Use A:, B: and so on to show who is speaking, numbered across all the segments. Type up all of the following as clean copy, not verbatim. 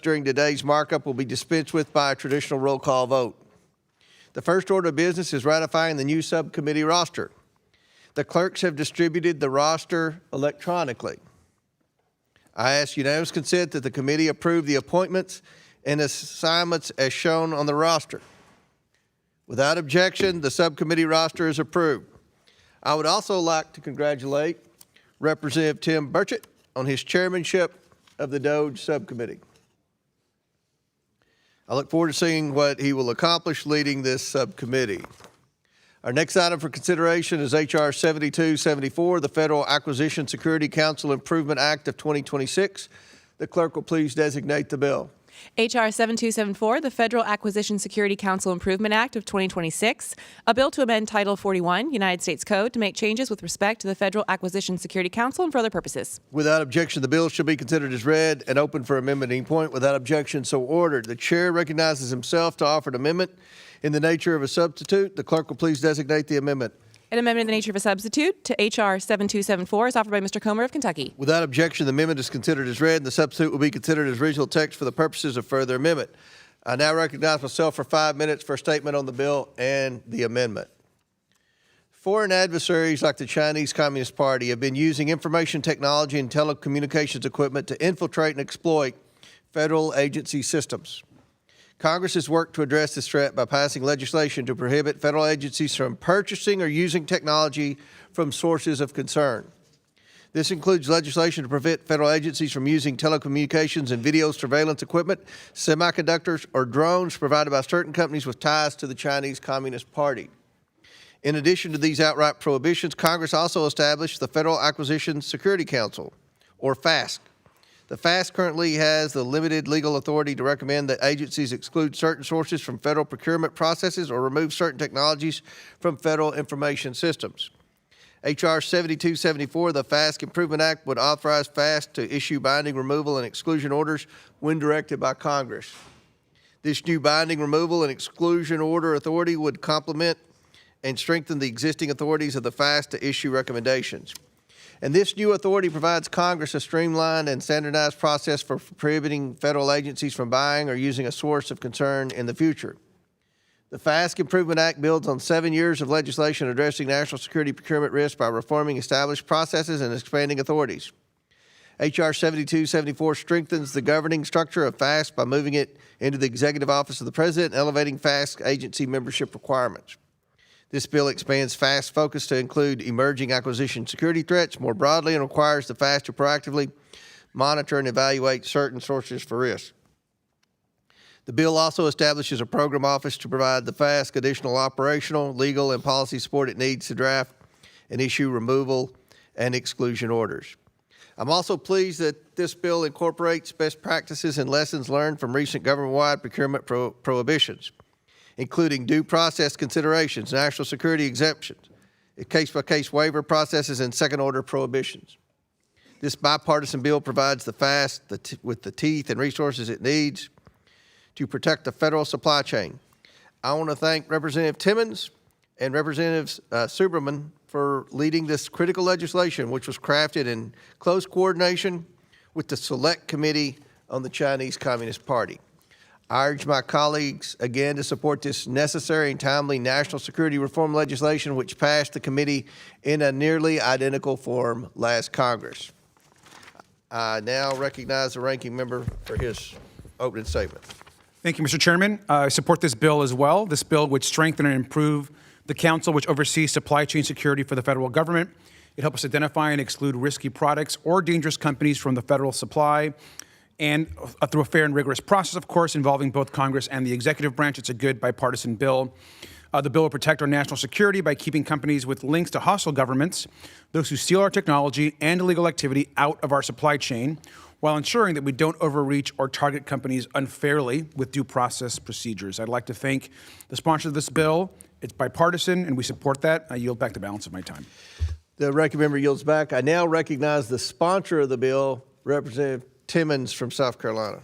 A: during today's markup will be dispensed with by a traditional roll call vote. The first order of business is ratifying the new subcommittee roster. The clerks have distributed the roster electronically. I ask unanimous consent that the committee approve the appointments and assignments as shown on the roster. Without objection, the subcommittee roster is approved. I would also like to congratulate Representative Tim Burchett on his chairmanship of the DOJ subcommittee. I look forward to seeing what he will accomplish leading this subcommittee. Our next item for consideration is H.R. 7274, the Federal Acquisition Security Council Improvement Act of 2026. The clerk will please designate the bill.
B: H.R. 7274, the Federal Acquisition Security Council Improvement Act of 2026, a bill to amend Title 41, United States Code, to make changes with respect to the Federal Acquisition Security Council and for other purposes.
A: Without objection, the bill shall be considered as read and open for amendment at any point. Without objection, so ordered. The chair recognizes himself to offer an amendment in the nature of a substitute. The clerk will please designate the amendment.
B: An amendment in the nature of a substitute to H.R. 7274 is offered by Mr. Comer of Kentucky.
A: Without objection, the amendment is considered as read, and the substitute will be considered as original text for the purposes of further amendment. I now recognize myself for 5 minutes for a statement on the bill and the amendment. Foreign adversaries like the Chinese Communist Party have been using information technology and telecommunications equipment to infiltrate and exploit federal agency systems. Congress has worked to address this threat by passing legislation to prohibit federal agencies from purchasing or using technology from sources of concern. This includes legislation to prevent federal agencies from using telecommunications and video surveillance equipment, semiconductors, or drones provided by certain companies with ties to the Chinese Communist Party. In addition to these outright prohibitions, Congress also established the Federal Acquisition Security Council, or FASC. The FASC currently has the limited legal authority to recommend that agencies exclude certain sources from federal procurement processes or remove certain technologies from federal information systems. H.R. 7274, the FASC Improvement Act, would authorize FASC to issue binding removal and exclusion orders when directed by Congress. This new binding removal and exclusion order authority would complement and strengthen the existing authorities of the FASC to issue recommendations. And this new authority provides Congress a streamlined and standardized process for prohibiting federal agencies from buying or using a source of concern in the future. The FASC Improvement Act builds on 7 years of legislation addressing national security procurement risk by reforming established processes and expanding authorities. H.R. 7274 strengthens the governing structure of FASC by moving it into the Executive Office of the President and elevating FASC agency membership requirements. This bill expands FASC's focus to include emerging acquisition security threats more broadly and requires the FASC to proactively monitor and evaluate certain sources for risk. The bill also establishes a program office to provide the FASC additional operational, legal, and policy support it needs to draft and issue removal and exclusion orders. I'm also pleased that this bill incorporates best practices and lessons learned from recent government-wide procurement prohibitions, including due process considerations, national security exemptions, case-by-case waiver processes, and second-order prohibitions. This bipartisan bill provides the FASC with the teeth and resources it needs to protect the federal supply chain. I want to thank Representative Timmons and Representative Suberman for leading this critical legislation, which was crafted in close coordination with the Select Committee on the Chinese Communist Party. I urge my colleagues again to support this necessary and timely national security reform legislation, which passed the committee in a nearly identical form last Congress. I now recognize the ranking member for his opening statement.
C: Thank you, Mr. Chairman. I support this bill as well. This bill would strengthen and improve the council which oversees supply chain security for the federal government. It helps us identify and exclude risky products or dangerous companies from the federal supply, and through a fair and rigorous process, of course, involving both Congress and the executive branch. It's a good bipartisan bill. The bill will protect our national security by keeping companies with links to hostile governments, those who steal our technology and illegal activity, out of our supply chain, while ensuring that we don't overreach or target companies unfairly with due process procedures. I'd like to thank the sponsor of this bill. It's bipartisan, and we support that. I yield back the balance of my time.
A: The ranking member yields back. I now recognize the sponsor of the bill, Representative Timmons from South Carolina.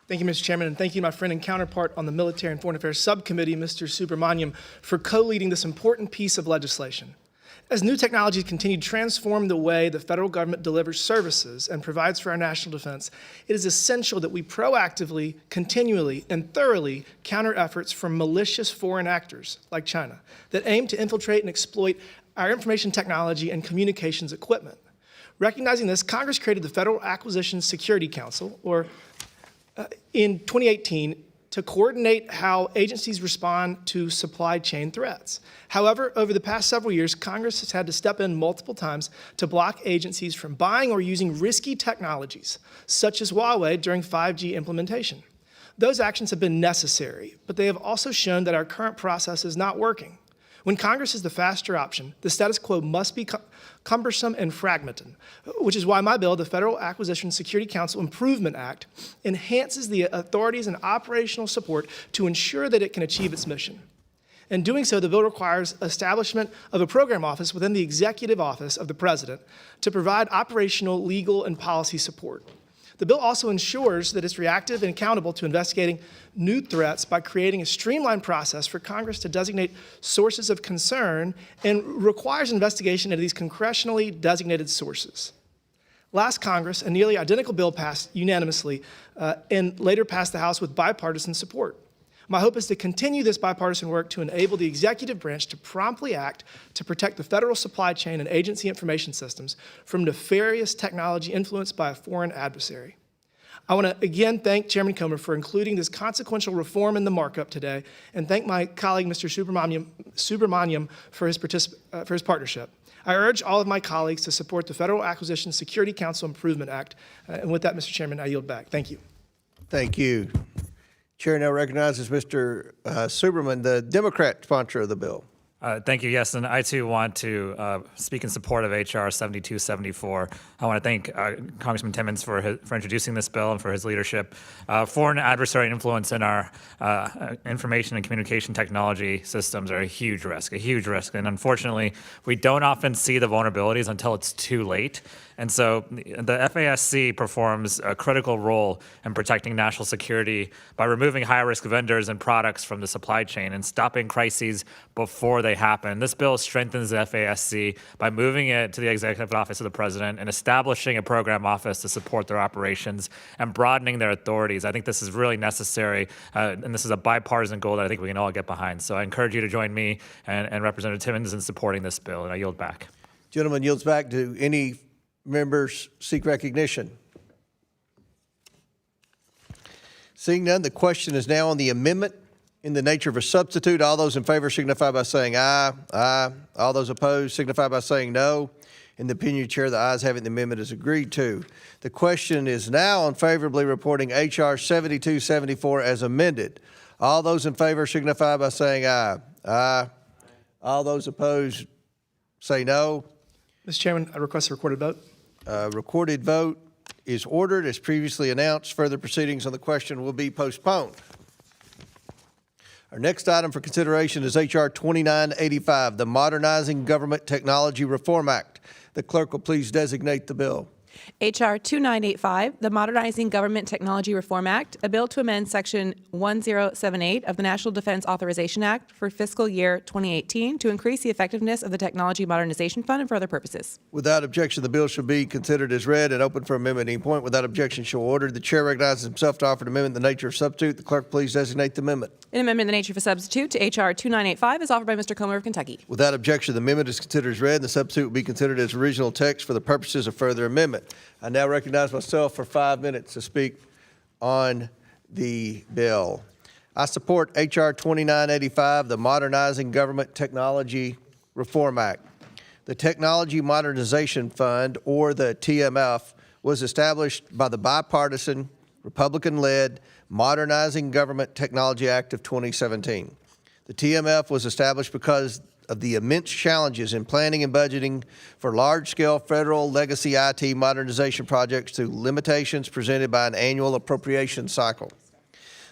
D: Thank you, Mr. Chairman, and thank you to my friend and counterpart on the Military and Foreign Affairs Subcommittee, Mr. Subramaniam, for co-leading this important piece of legislation. As new technologies continue to transform the way the federal government delivers services and provides for our national defense, it is essential that we proactively, continually, and thoroughly counter efforts from malicious foreign actors like China that aim to infiltrate and exploit our information technology and communications equipment. Recognizing this, Congress created the Federal Acquisition Security Council, or in 2018, to coordinate how agencies respond to supply chain threats. However, over the past several years, Congress has had to step in multiple times to block agencies from buying or using risky technologies, such as Huawei during 5G implementation. Those actions have been necessary, but they have also shown that our current process is not working. When Congress is the faster option, the status quo must be cumbersome and fragmented, which is why my bill, the Federal Acquisition Security Council Improvement Act, enhances the authorities and operational support to ensure that it can achieve its mission. In doing so, the bill requires establishment of a program office within the executive office of the president to provide operational, legal, and policy support. The bill also ensures that it's reactive and accountable to investigating new threats by creating a streamlined process for Congress to designate sources of concern and requires investigation into these congressionally designated sources. Last Congress, a nearly identical bill passed unanimously and later passed the House with bipartisan support. My hope is to continue this bipartisan work to enable the executive branch to promptly act to protect the federal supply chain and agency information systems from nefarious technology influenced by a foreign adversary. I want to again thank Chairman Comer for including this consequential reform in the markup today, and thank my colleague, Mr. Subramaniam, for his partnership. I urge all of my colleagues to support the Federal Acquisition Security Council Improvement Act. And with that, Mr. Chairman, I yield back. Thank you.
A: Thank you. Chair now recognizes Mr. Suberman, the Democrat sponsor of the bill.
E: Thank you. Yes, and I too want to speak in support of HR 7274. I want to thank Congressman Timmons for introducing this bill and for his leadership. Foreign adversary influence in our information and communication technology systems are a huge risk. And unfortunately, we don't often see the vulnerabilities until it's too late. And so the FASC performs a critical role in protecting national security by removing high-risk vendors and products from the supply chain and stopping crises before they happen. This bill strengthens the FASC by moving it to the Executive Office of the President and establishing a program office to support their operations and broadening their authorities. I think this is really necessary, and this is a bipartisan goal that I think we can all get behind. So I encourage you to join me and Representative Timmons in supporting this bill, and I yield back.
A: Gentleman yields back. Do any members seek recognition? Seeing none, the question is now on the amendment in the nature of a substitute. All those in favor signify by saying aye. Aye. All those opposed signify by saying no. In the opinion of the chair, the ayes have it, the amendment is agreed to. The question is now unfavorably reporting H.R. 7274 as amended. All those in favor signify by saying aye. Aye. All those opposed say no.
D: Mr. Chairman, I request a recorded vote.
A: Recorded vote is ordered as previously announced. Further proceedings on the question will be postponed. Our next item for consideration is H.R. 2985, the Modernizing Government Technology Reform Act. The clerk will please designate the bill.
B: H.R. 2985, the Modernizing Government Technology Reform Act, a bill to amend Section 1078 of the National Defense Authorization Act for fiscal year 2018 to increase the effectiveness of the Technology Modernization Fund and for other purposes.
A: Without objection, the bill shall be considered as read and open for amendment at any point. Without objection, shall order. The chair recognizes himself to offer an amendment in the nature of substitute. The clerk please designate the amendment.
B: An amendment in the nature of a substitute to H.R. 2985 is offered by Mr. Comer of Kentucky.
A: Without objection, the amendment is considered as read, and the substitute will be considered as original text for the purposes of further amendment. I now recognize myself for 5 minutes to speak on the bill. I support H.R. 2985, the Modernizing Government Technology Reform Act. The Technology Modernization Fund, or the TMF, was established by the bipartisan, Republican-led Modernizing Government Technology Act of 2017. The TMF was established because of the immense challenges in planning and budgeting for large-scale federal legacy IT modernization projects to limitations presented by an annual appropriation cycle.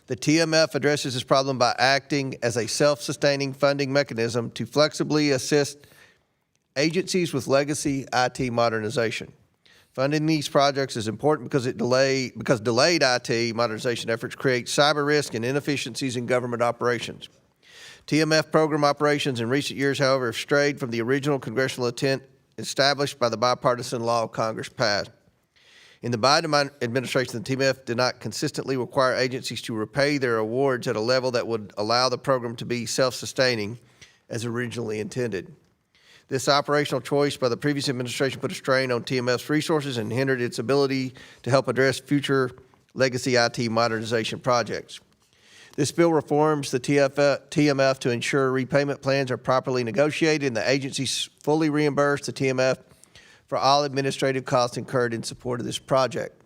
A: The TMF addresses this problem by acting as a self-sustaining funding mechanism to flexibly assist agencies with legacy IT modernization. Funding these projects is important because delayed IT modernization efforts create cyber risk and inefficiencies in government operations. TMF program operations in recent years, however, have strayed from the original congressional intent established by the bipartisan law Congress passed. In the Biden administration, the TMF did not consistently require agencies to repay their awards at a level that would allow the program to be self-sustaining as originally intended. This operational choice by the previous administration put a strain on TMF's resources and hindered its ability to help address future legacy IT modernization projects. This bill reforms the TMF to ensure repayment plans are properly negotiated and the agencies fully reimburse the TMF for all administrative costs incurred in support of this project.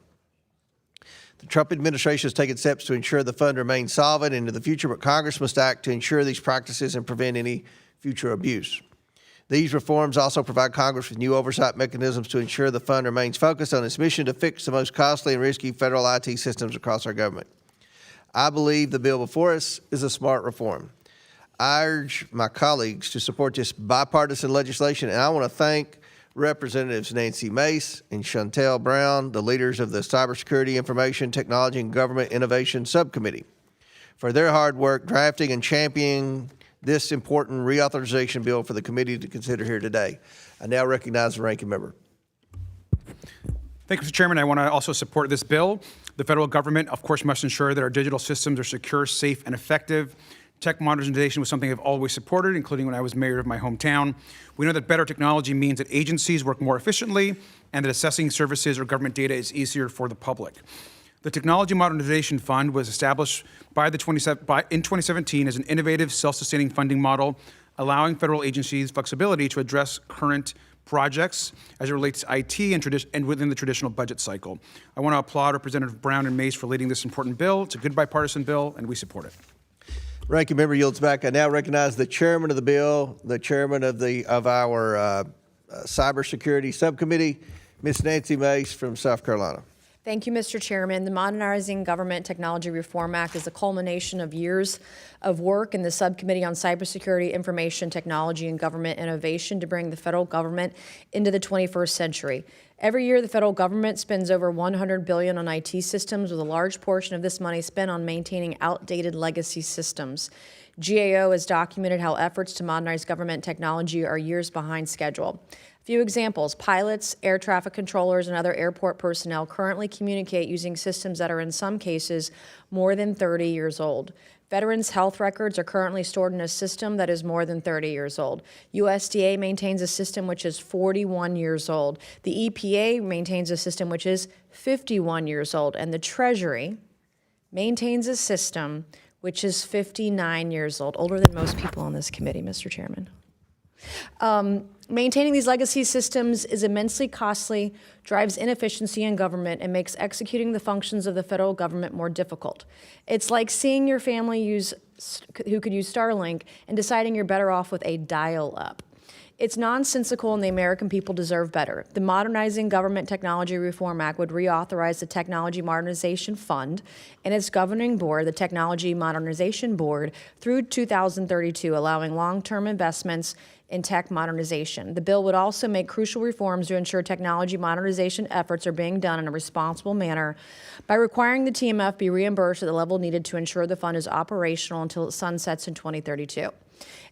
A: The Trump administration has taken steps to ensure the fund remains solvent into the future, but Congress must act to ensure these practices and prevent any future abuse. These reforms also provide Congress with new oversight mechanisms to ensure the fund remains focused on its mission to fix the most costly and risky federal IT systems across our government. I believe the bill before us is a smart reform. I urge my colleagues to support this bipartisan legislation, and I want to thank Representatives Nancy Mace and Chantel Brown, the leaders of the Cybersecurity, Information Technology, and Government Innovation Subcommittee, for their hard work drafting and championing this important reauthorization bill for the committee to consider here today. I now recognize the ranking member.
C: Thank you, Mr. Chairman. I want to also support this bill. The federal government, of course, must ensure that our digital systems are secure, safe, and effective. Tech modernization was something I've always supported, including when I was mayor of my hometown. We know that better technology means that agencies work more efficiently and that assessing services or government data is easier for the public. The Technology Modernization Fund was established in 2017 as an innovative, self-sustaining funding model, allowing federal agencies flexibility to address current projects as it relates to IT and within the traditional budget cycle. I want to applaud Representative Brown and Mace for leading this important bill. It's a good bipartisan bill, and we support it.
A: Ranking member yields back. I now recognize the chairman of the bill, the chairman of our Cybersecurity Subcommittee, Ms. Nancy Mace from South Carolina.
F: Thank you, Mr. Chairman. The Modernizing Government Technology Reform Act is a culmination of years of work in the Subcommittee on Cybersecurity, Information Technology, and Government Innovation to bring the federal government into the 21st century. Every year, the federal government spends over $100 billion on IT systems, with a large portion of this money spent on maintaining outdated legacy systems. GAO has documented how efforts to modernize government technology are years behind schedule. Few examples: pilots, air traffic controllers, and other airport personnel currently communicate using systems that are in some cases more than 30 years old. Veterans' health records are currently stored in a system that is more than 30 years old. USDA maintains a system which is 41 years old. The EPA maintains a system which is 51 years old. And the Treasury maintains a system which is 59 years old, older than most people on this committee, Mr. Chairman. Maintaining these legacy systems is immensely costly, drives inefficiency in government, and makes executing the functions of the federal government more difficult. It's like seeing your family who could use Starlink and deciding you're better off with a dial-up. It's nonsensical, and the American people deserve better. The Modernizing Government Technology Reform Act would reauthorize the Technology Modernization Fund and its governing board, the Technology Modernization Board, through 2032, allowing long-term investments in tech modernization. The bill would also make crucial reforms to ensure technology modernization efforts are being done in a responsible manner by requiring the TMF be reimbursed at the level needed to ensure the fund is operational until it sunsets in 2032,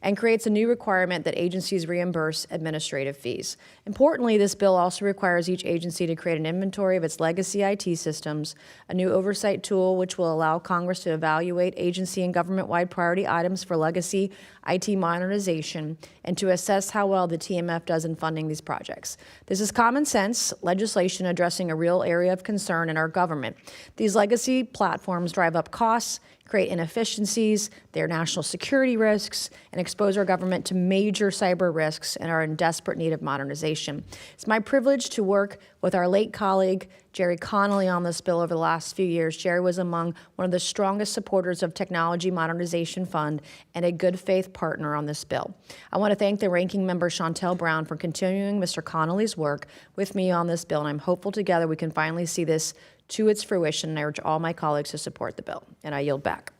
F: and creates a new requirement that agencies reimburse administrative fees. Importantly, this bill also requires each agency to create an inventory of its legacy IT systems, a new oversight tool which will allow Congress to evaluate agency and government-wide priority items for legacy IT modernization, and to assess how well the TMF does in funding these projects. This is common sense legislation addressing a real area of concern in our government. These legacy platforms drive up costs, create inefficiencies, they're national security risks, and expose our government to major cyber risks and are in desperate need of modernization. It's my privilege to work with our late colleague, Jerry Connolly, on this bill over the last few years. Jerry was among one of the strongest supporters of Technology Modernization Fund and a good faith partner on this bill. I want to thank the ranking member, Chantel Brown, for continuing Mr. Connolly's work with me on this bill, and I'm hopeful together we can finally see this to its fruition, and I urge all my colleagues to support the bill. And I yield back.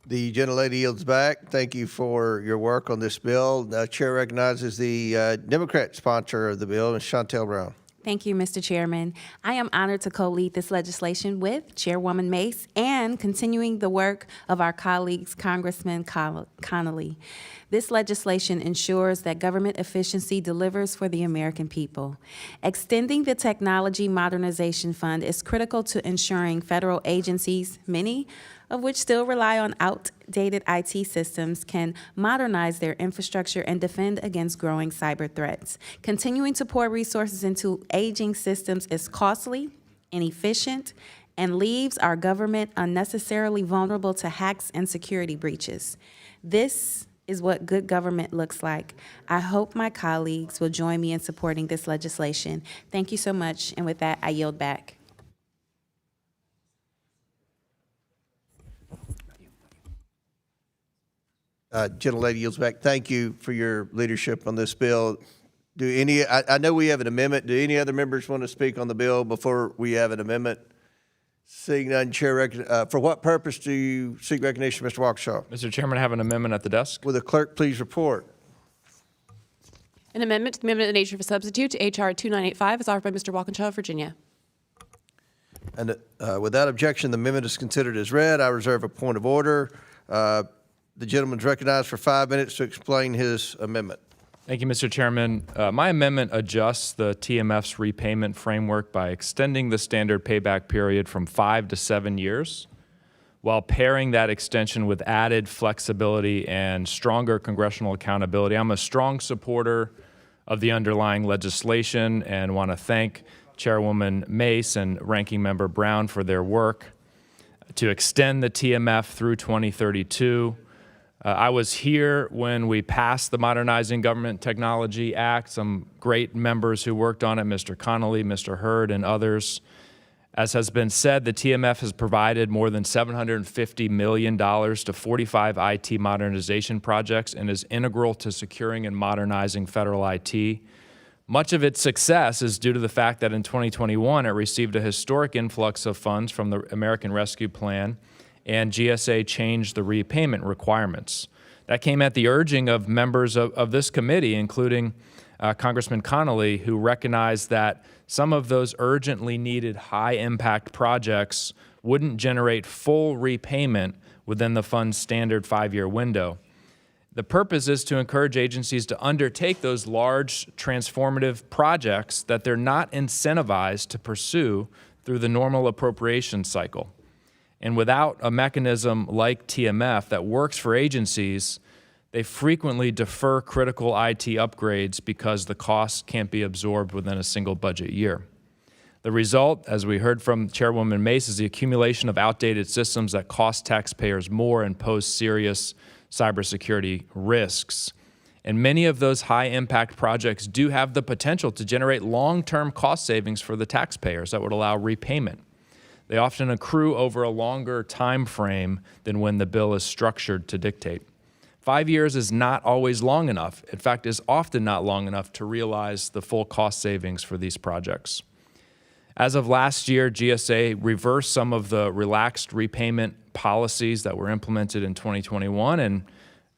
A: The gentlelady yields back. Thank you for your work on this bill. The chair recognizes the Democrat sponsor of the bill, Ms. Chantel Brown.
G: Thank you, Mr. Chairman. I am honored to co-lead this legislation with Chairwoman Mace and continuing the work of our colleagues, Congressman Connolly. This legislation ensures that government efficiency delivers for the American people. Extending the Technology Modernization Fund is critical to ensuring federal agencies, many of which still rely on outdated IT systems, can modernize their infrastructure and defend against growing cyber threats. Continuing to pour resources into aging systems is costly, inefficient, and leaves our government unnecessarily vulnerable to hacks and security breaches. This is what good government looks like. I hope my colleagues will join me in supporting this legislation. Thank you so much, and with that, I yield back.
A: Gentlelady yields back. Thank you for your leadership on this bill. I know we have an amendment. Do any other members want to speak on the bill before we have an amendment? Seeing none, Chair, for what purpose do you seek recognition, Mr. Waukesha?
H: Mr. Chairman, I have an amendment at the desk.
A: Will the clerk please report?
B: An amendment to the amendment of the nature of a substitute to H.R. 2985 is offered by Mr. Walkinshaw of Virginia.
A: And without objection, the amendment is considered as read. I reserve a point of order. The gentleman is recognized for 5 minutes to explain his amendment.
H: Thank you, Mr. Chairman. My amendment adjusts the TMF's repayment framework by extending the standard payback period from 5 to 7 years, while pairing that extension with added flexibility and stronger congressional accountability. I'm a strong supporter of the underlying legislation and want to thank Chairwoman Mace and Ranking Member Brown for their work to extend the TMF through 2032. I was here when we passed the Modernizing Government Technology Act. Some great members who worked on it, Mr. Connolly, Mr. Hurd, and others. As has been said, the TMF has provided more than $750 million to 45 IT modernization projects and is integral to securing and modernizing federal IT. Much of its success is due to the fact that in 2021, it received a historic influx of funds from the American Rescue Plan, and GSA changed the repayment requirements. That came at the urging of members of this committee, including Congressman Connolly, who recognized that some of those urgently needed high-impact projects wouldn't generate full repayment within the fund's standard 5-year window. The purpose is to encourage agencies to undertake those large transformative projects that they're not incentivized to pursue through the normal appropriation cycle. And without a mechanism like TMF that works for agencies, they frequently defer critical IT upgrades because the costs can't be absorbed within a single budget year. The result, as we heard from Chairwoman Mace, is the accumulation of outdated systems that cost taxpayers more and pose serious cybersecurity risks. And many of those high-impact projects do have the potential to generate long-term cost savings for the taxpayers that would allow repayment. They often accrue over a longer time frame than when the bill is structured to dictate. 5 years is not always long enough. In fact, is often not long enough to realize the full cost savings for these projects. As of last year, GSA reversed some of the relaxed repayment policies that were implemented in 2021, and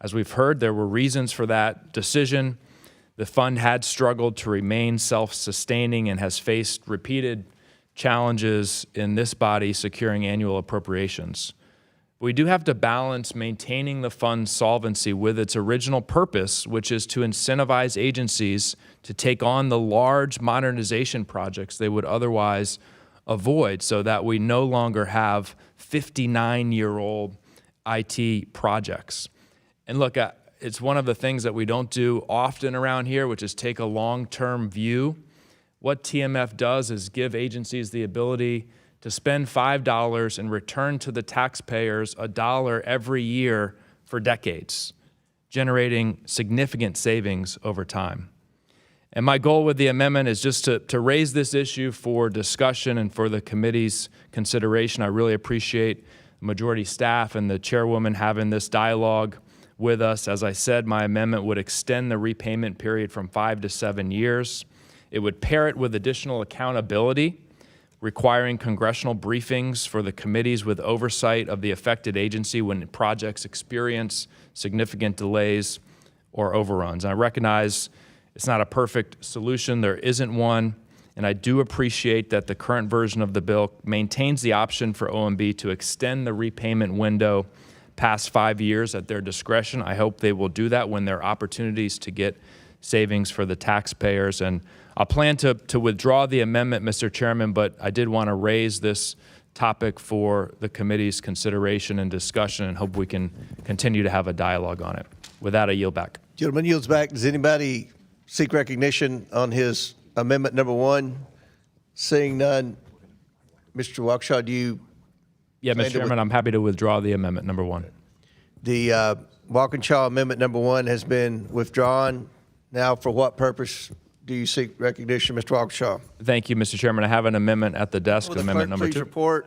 H: as we've heard, there were reasons for that decision. The fund had struggled to remain self-sustaining and has faced repeated challenges in this body securing annual appropriations. We do have to balance maintaining the fund's solvency with its original purpose, which is to incentivize agencies to take on the large modernization projects they would otherwise avoid, so that we no longer have 59-year-old IT projects. And look, it's one of the things that we don't do often around here, which is take a long-term view. What TMF does is give agencies the ability to spend $5 and return to the taxpayers $1 every year for decades, generating significant savings over time. And my goal with the amendment is just to raise this issue for discussion and for the committee's consideration. I really appreciate the majority staff and the chairwoman having this dialogue with us. As I said, my amendment would extend the repayment period from 5 to 7 years. It would pair it with additional accountability, requiring congressional briefings for the committees with oversight of the affected agency when projects experience significant delays or overruns. And I recognize it's not a perfect solution. There isn't one. And I do appreciate that the current version of the bill maintains the option for OMB to extend the repayment window past 5 years at their discretion. I hope they will do that when there are opportunities to get savings for the taxpayers. And I'll plan to withdraw the amendment, Mr. Chairman, but I did want to raise this topic for the committee's consideration and discussion and hope we can continue to have a dialogue on it. With that, I yield back.
A: Gentleman yields back. Does anybody seek recognition on his amendment number 1? Seeing none, Mr. Waukesha, do you?
H: Yeah, Mr. Chairman, I'm happy to withdraw the amendment number 1.
A: The Walkinshaw amendment number 1 has been withdrawn. Now, for what purpose do you seek recognition, Mr. Walkinshaw?
H: Thank you, Mr. Chairman. I have an amendment at the desk,
A: Will the
H: amendment
A: clerk
H: number
A: please
H: 2.
A: report?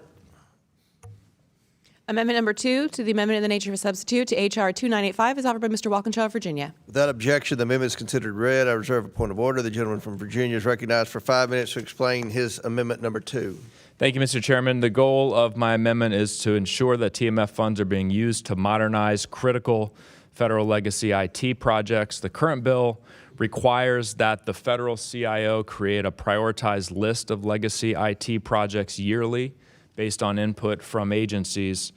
B: Amendment number 2 to the amendment in the nature of a substitute to H.R. 2985 is offered by Mr. Walkinshaw of Virginia.
A: Without objection, the amendment is considered read. I reserve a point of order. The gentleman from Virginia is recognized for 5 minutes to explain his amendment number 2.
H: Thank you, Mr. Chairman. The goal of my amendment is to ensure that TMF funds are being used to modernize critical federal legacy IT projects. The current bill requires that the federal CIO create a prioritized list of legacy IT projects yearly based on input from agencies.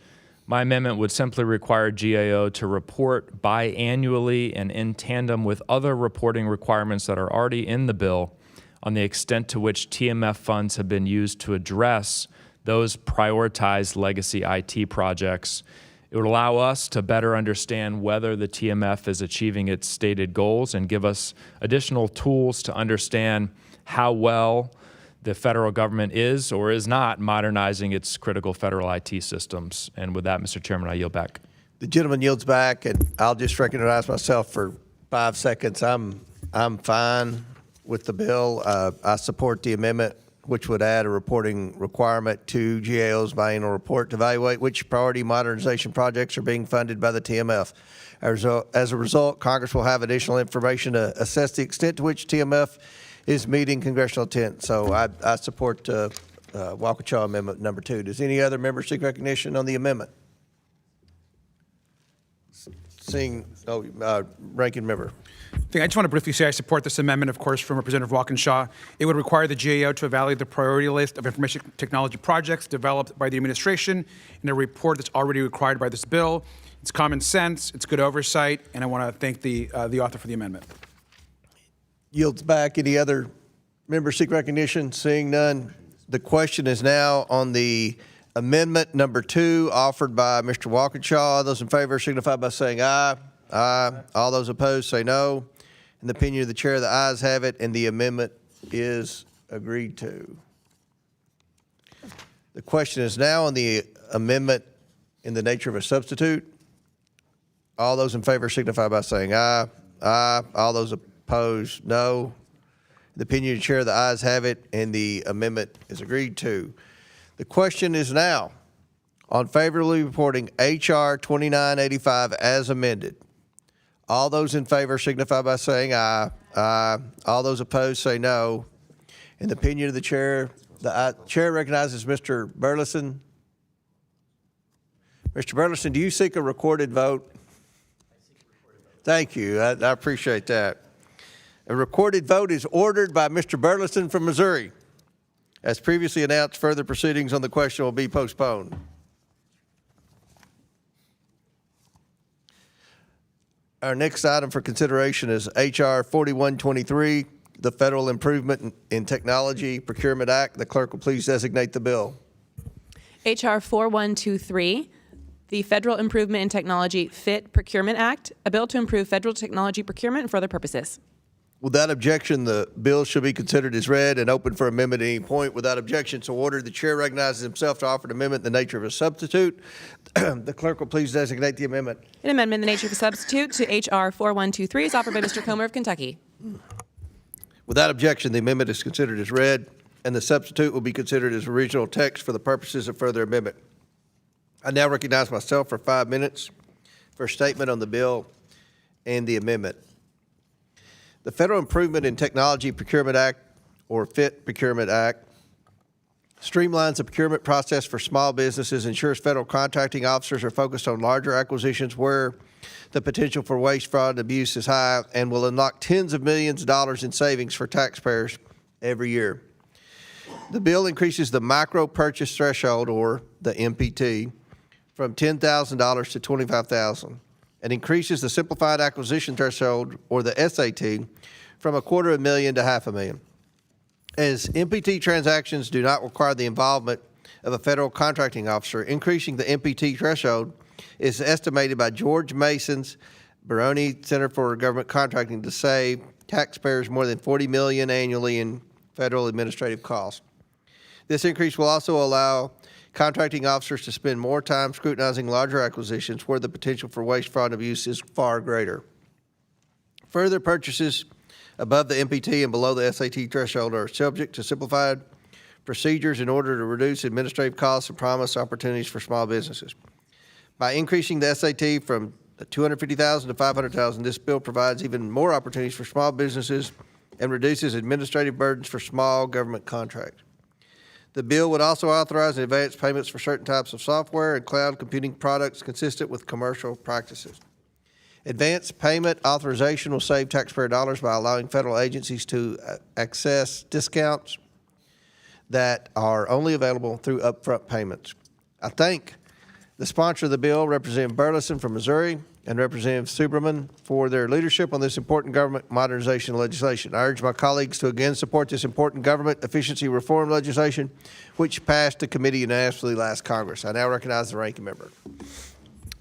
H: My amendment would simply require GAO to report biannually and in tandem with other reporting requirements that are already in the bill on the extent to which TMF funds have been used to address those prioritized legacy IT projects. It would allow us to better understand whether the TMF is achieving its stated goals and give us additional tools to understand how well the federal government is or is not modernizing its critical federal IT systems. And with that, Mr. Chairman, I yield back.
A: The gentleman yields back, and I'll just recognize myself for 5 seconds. I'm fine with the bill. I support the amendment, which would add a reporting requirement to GAO's biannual report to evaluate which priority modernization projects are being funded by the TMF. As a result, Congress will have additional information to assess the extent to which TMF is meeting congressional intent. So I support Waukesha Amendment number 2. Does any other member seek recognition on the amendment? Ranking member.
C: I just want to briefly say I support this amendment, of course, from Representative Walkinshaw. It would require the GAO to evaluate the priority list of information technology projects developed by the administration in a report that's already required by this bill. It's common sense, it's good oversight, and I want to thank the author for the amendment.
A: Yields back. Any other members seek recognition? Seeing none, the question is now on the amendment number 2 offered by Mr. Walkinshaw. All those in favor signify by saying aye. Aye. All those opposed say no. In the opinion of the chair, the ayes have it, and the amendment is agreed to. The question is now on the amendment in the nature of a substitute. All those in favor signify by saying aye. Aye. All those opposed, no. In the opinion of the chair, the ayes have it, and the amendment is agreed to. The question is now on favorably reporting H.R. 2985 as amended. All those in favor signify by saying aye. Aye. All those opposed say no. In the opinion of the chair recognizes Mr. Burleson. Mr. Burleson, do you seek a recorded vote? Thank you. I appreciate that. A recorded vote is ordered by Mr. Burleson from Missouri. As previously announced, further proceedings on the question will be postponed. Our next item for consideration is H.R. 4123, the Federal Improvement in Technology Procurement Act. The clerk will please designate the bill.
B: H.R. 4123, the Federal Improvement in Technology FIT Procurement Act, a bill to improve federal technology procurement and for other purposes.
A: Without objection, the bill shall be considered as read and open for amendment at any point. Without objection, so ordered. The chair recognizes himself to offer an amendment in the nature of a substitute. The clerk will please designate the amendment.
B: An amendment in the nature of a substitute to H.R. 4123 is offered by Mr. Comer of Kentucky.
A: Without objection, the amendment is considered as read, and the substitute will be considered as original text for the purposes of further amendment. I now recognize myself for 5 minutes for a statement on the bill and the amendment. The Federal Improvement in Technology Procurement Act, or FIT Procurement Act, streamlines the procurement process for small businesses, ensures federal contracting officers are focused on larger acquisitions where the potential for waste, fraud, and abuse is high, and will unlock tens of millions of dollars in savings for taxpayers every year. The bill increases the micro purchase threshold, or the MPT, from $10,000 to $25,000, and increases the simplified acquisition threshold, or the SAT, from $250,000 to $500,000. As MPT transactions do not require the involvement of a federal contracting officer, increasing the MPT threshold is estimated by George Mason's Baroni Center for Government Contracting to save taxpayers more than $40 million annually in federal administrative costs. This increase will also allow contracting officers to spend more time scrutinizing larger acquisitions where the potential for waste, fraud, and abuse is far greater. Further purchases above the MPT and below the SAT threshold are subject to simplified procedures in order to reduce administrative costs and promise opportunities for small businesses. By increasing the SAT from $250,000 to $500,000, this bill provides even more opportunities for small businesses and reduces administrative burdens for small government contracts. The bill would also authorize advance payments for certain types of software and cloud computing products consistent with commercial practices. Advance payment authorization will save taxpayer dollars by allowing federal agencies to access discounts that are only available through upfront payments. I thank the sponsor of the bill, Representative Burleson from Missouri, and Representative Suberman for their leadership on this important government modernization legislation. I urge my colleagues to again support this important government efficiency reform legislation, which passed the committee unanimously last Congress. I now recognize the ranking member.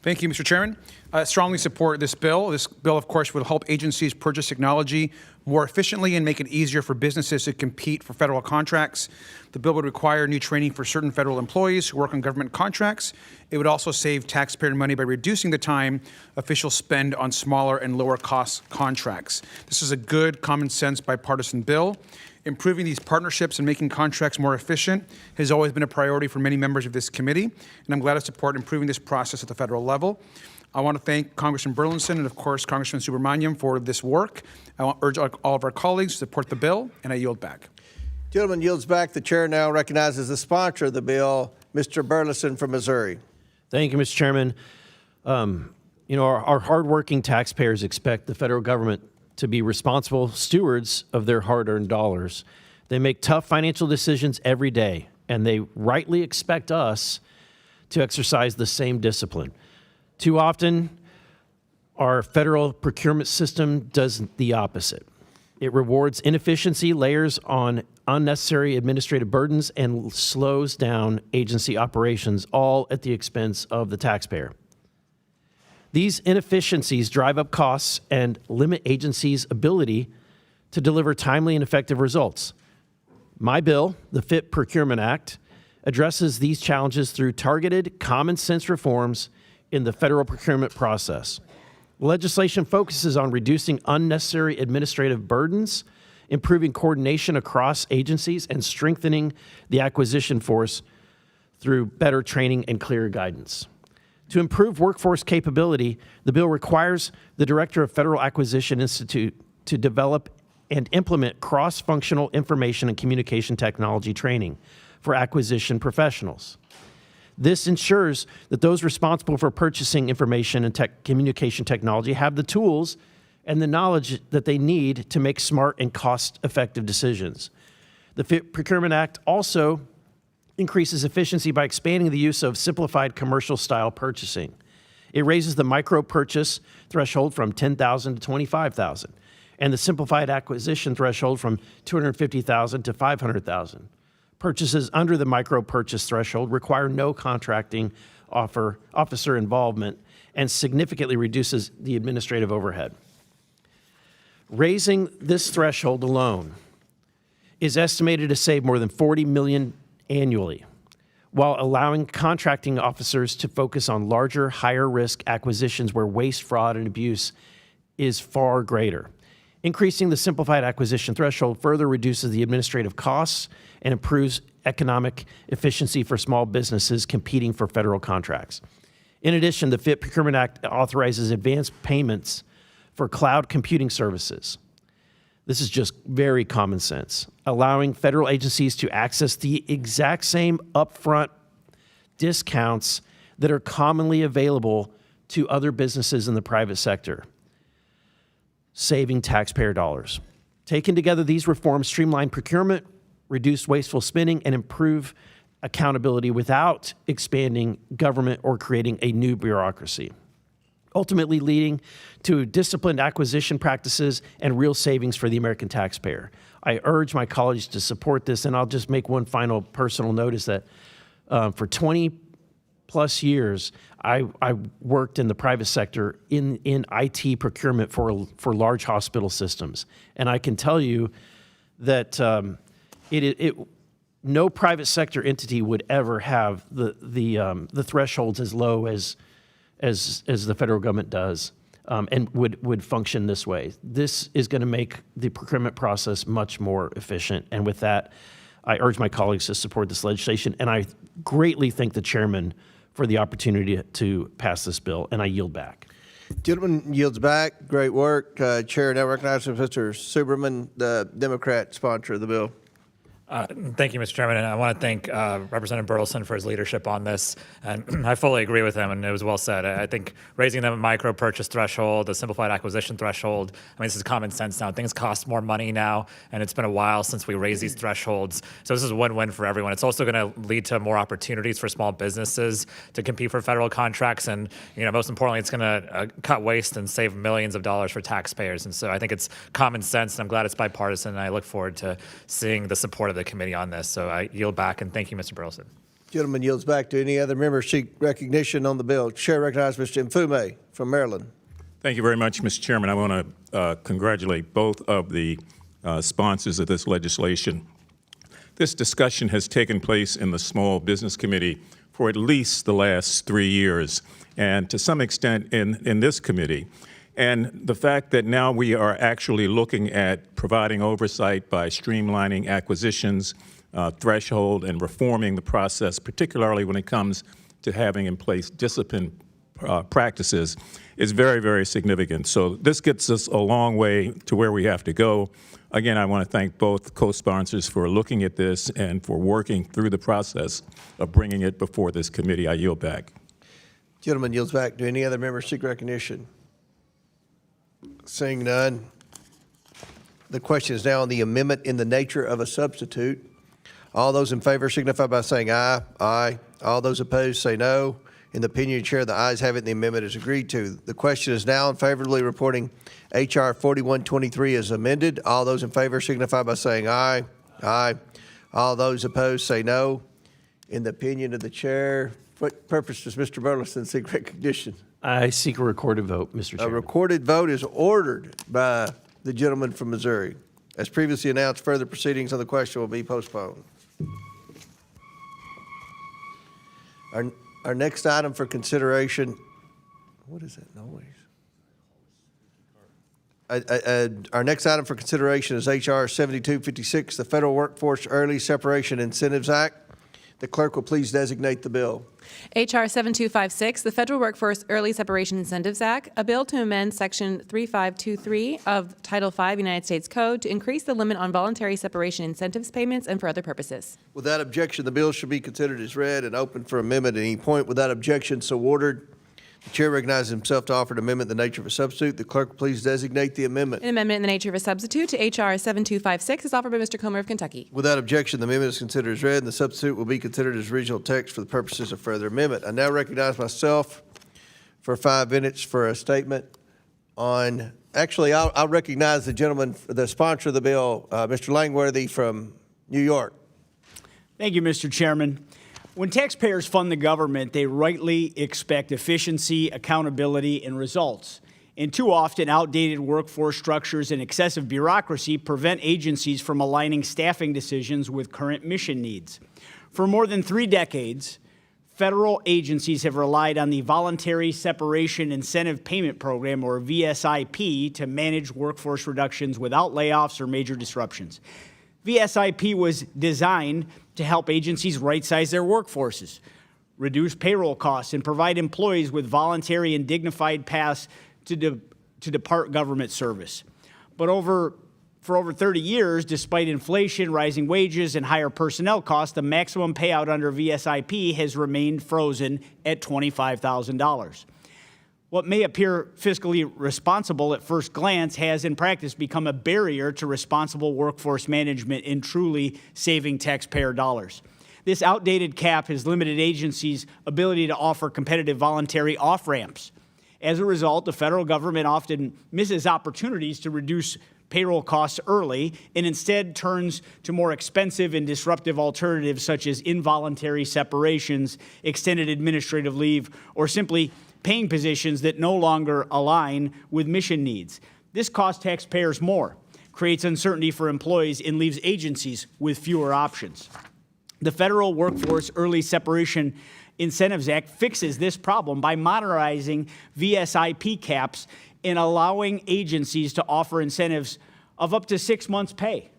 C: Thank you, Mr. Chairman. I strongly support this bill. This bill, of course, will help agencies purchase technology more efficiently and make it easier for businesses to compete for federal contracts. The bill would require new training for certain federal employees who work on government contracts. It would also save taxpayer money by reducing the time officials spend on smaller and lower cost contracts. This is a good, common sense, bipartisan bill. Improving these partnerships and making contracts more efficient has always been a priority for many members of this committee, and I'm glad to support improving this process at the federal level. I want to thank Congressman Burleson and, of course, Congressman Subramaniam for this work. I want to urge all of our colleagues to support the bill, and I yield back.
A: Gentleman yields back. The chair now recognizes the sponsor of the bill, Mr. Burleson from Missouri.
I: Thank you, Mr. Chairman. Our hardworking taxpayers expect the federal government to be responsible stewards of their hard-earned dollars. They make tough financial decisions every day, and they rightly expect us to exercise the same discipline. Too often, our federal procurement system does the opposite. It rewards inefficiency, layers on unnecessary administrative burdens, and slows down agency operations, all at the expense of the taxpayer. These inefficiencies drive up costs and limit agencies' ability to deliver timely and effective results. My bill, the FIT Procurement Act, addresses these challenges through targeted, common sense reforms in the federal procurement process. Legislation focuses on reducing unnecessary administrative burdens, improving coordination across agencies, and strengthening the acquisition force through better training and clearer guidance. To improve workforce capability, the bill requires the Director of Federal Acquisition Institute to develop and implement cross-functional information and communication technology training for acquisition professionals. This ensures that those responsible for purchasing information and communication technology have the tools and the knowledge that they need to make smart and cost-effective decisions. The FIT Procurement Act also increases efficiency by expanding the use of simplified commercial-style purchasing. It raises the micro-purchase threshold from $10,000 to $25,000, and the simplified acquisition threshold from $250,000 to $500,000. Purchases under the micro-purchase threshold require no contracting officer involvement and significantly reduces the administrative overhead. Raising this threshold alone is estimated to save more than $40 million annually, while allowing contracting officers to focus on larger, higher-risk acquisitions where waste, fraud, and abuse is far greater. Increasing the simplified acquisition threshold further reduces the administrative costs and improves economic efficiency for small businesses competing for federal contracts. In addition, the FIT Procurement Act authorizes advanced payments for cloud computing services. This is just very common sense, allowing federal agencies to access the exact same upfront discounts that are commonly available to other businesses in the private sector, saving taxpayer dollars. Taken together, these reforms streamline procurement, reduce wasteful spending, and improve accountability without expanding government or creating a new bureaucracy, ultimately leading to disciplined acquisition practices and real savings for the American taxpayer. I urge my colleagues to support this, and I'll just make one final personal note is that for 20 plus years, I worked in the private sector in IT procurement for large hospital systems. And I can tell you that no private sector entity would ever have the thresholds as low as the federal government does, and would function this way. This is going to make the procurement process much more efficient. And with that, I urge my colleagues to support this legislation. And I greatly thank the chairman for the opportunity to pass this bill, and I yield back.
A: Gentleman yields back. Great work. Chair now recognizes Mr. Suberman, the Democrat sponsor of the bill.
E: Thank you, Mr. Chairman, and I want to thank Representative Burleson for his leadership on this. And I fully agree with him, and it was well said. I think raising the micro purchase threshold, the simplified acquisition threshold, I mean, this is common sense now. Things cost more money now, and it's been a while since we raised these thresholds. So this is a win-win for everyone. It's also going to lead to more opportunities for small businesses to compete for federal contracts, and most importantly, it's going to cut waste and save millions of dollars for taxpayers. And so I think it's common sense, and I'm glad it's bipartisan, and I look forward to seeing the support of the committee on this. So I yield back, and thank you, Mr. Burleson.
A: Gentleman yields back. To any other members seek recognition on the bill? Chair recognizes Mr. Mfume from Maryland.
J: Thank you very much, Mr. Chairman. I want to congratulate both of the sponsors of this legislation. This discussion has taken place in the Small Business Committee for at least the last 3 years, and to some extent in this committee. And the fact that now we are actually looking at providing oversight by streamlining acquisitions, threshold, and reforming the process, particularly when it comes to having in place discipline practices, is very, very significant. So this gets us a long way to where we have to go. Again, I want to thank both co-sponsors for looking at this and for working through the process of bringing it before this committee. I yield back.
A: Gentleman yields back. Do any other members seek recognition? Seeing none, the question is now on the amendment in the nature of a substitute. All those in favor signify by saying aye. Aye. All those opposed say no. In the opinion of the chair, the ayes have it and the amendment is agreed to. The question is now in favorably reporting H.R. 4123 as amended. All those in favor signify by saying aye. Aye. All those opposed say no. In the opinion of the chair, what purpose does Mr. Burleson seek recognition?
I: I seek a recorded vote, Mr. Chairman.
A: A recorded vote is ordered by the gentleman from Missouri. As previously announced, further proceedings on the question will be postponed. Our next item for consideration, what is that noise? Our next item for consideration is H.R. 7256, the Federal Workforce Early Separation Incentives Act. The clerk will please designate the bill.
B: H.R. 7256, the Federal Workforce Early Separation Incentives Act, a bill to amend Section 3523 of Title V United States Code to increase the limit on voluntary separation incentives payments and for other purposes.
A: Without objection, the bill shall be considered as read and open for amendment at any point. Without objection, so ordered. The chair recognizes himself to offer an amendment in the nature of a substitute. The clerk will please designate the amendment.
B: An amendment in the nature of a substitute to H.R. 7256 is offered by Mr. Comer of Kentucky.
A: Without objection, the amendment is considered as read, and the substitute will be considered as original text for the purposes of further amendment. I now recognize myself for 5 minutes for a statement on, actually, I'll recognize the gentleman, the sponsor of the bill, Mr. Langworthy from New York.
K: Thank you, Mr. Chairman. When taxpayers fund the government, they rightly expect efficiency, accountability, and results. And too often, outdated workforce structures and excessive bureaucracy prevent agencies from aligning staffing decisions with current mission needs. For more than 3 decades, federal agencies have relied on the Voluntary Separation Incentive Payment Program, or VSIP, to manage workforce reductions without layoffs or major disruptions. VSIP was designed to help agencies right-size their workforces, reduce payroll costs, and provide employees with voluntary and dignified paths to depart government service. But for over 30 years, despite inflation, rising wages, and higher personnel costs, the maximum payout under VSIP has remained frozen at $25,000. What may appear fiscally responsible at first glance has in practice become a barrier to responsible workforce management in truly saving taxpayer dollars. This outdated cap has limited agencies' ability to offer competitive voluntary off-ramps. As a result, the federal government often misses opportunities to reduce payroll costs early and instead turns to more expensive and disruptive alternatives such as involuntary separations, extended administrative leave, or simply paying positions that no longer align with mission needs. This costs taxpayers more, creates uncertainty for employees, and leaves agencies with fewer options. The Federal Workforce Early Separation Incentives Act fixes this problem by modernizing VSIP caps and allowing agencies to offer incentives of up to 6 months' pay.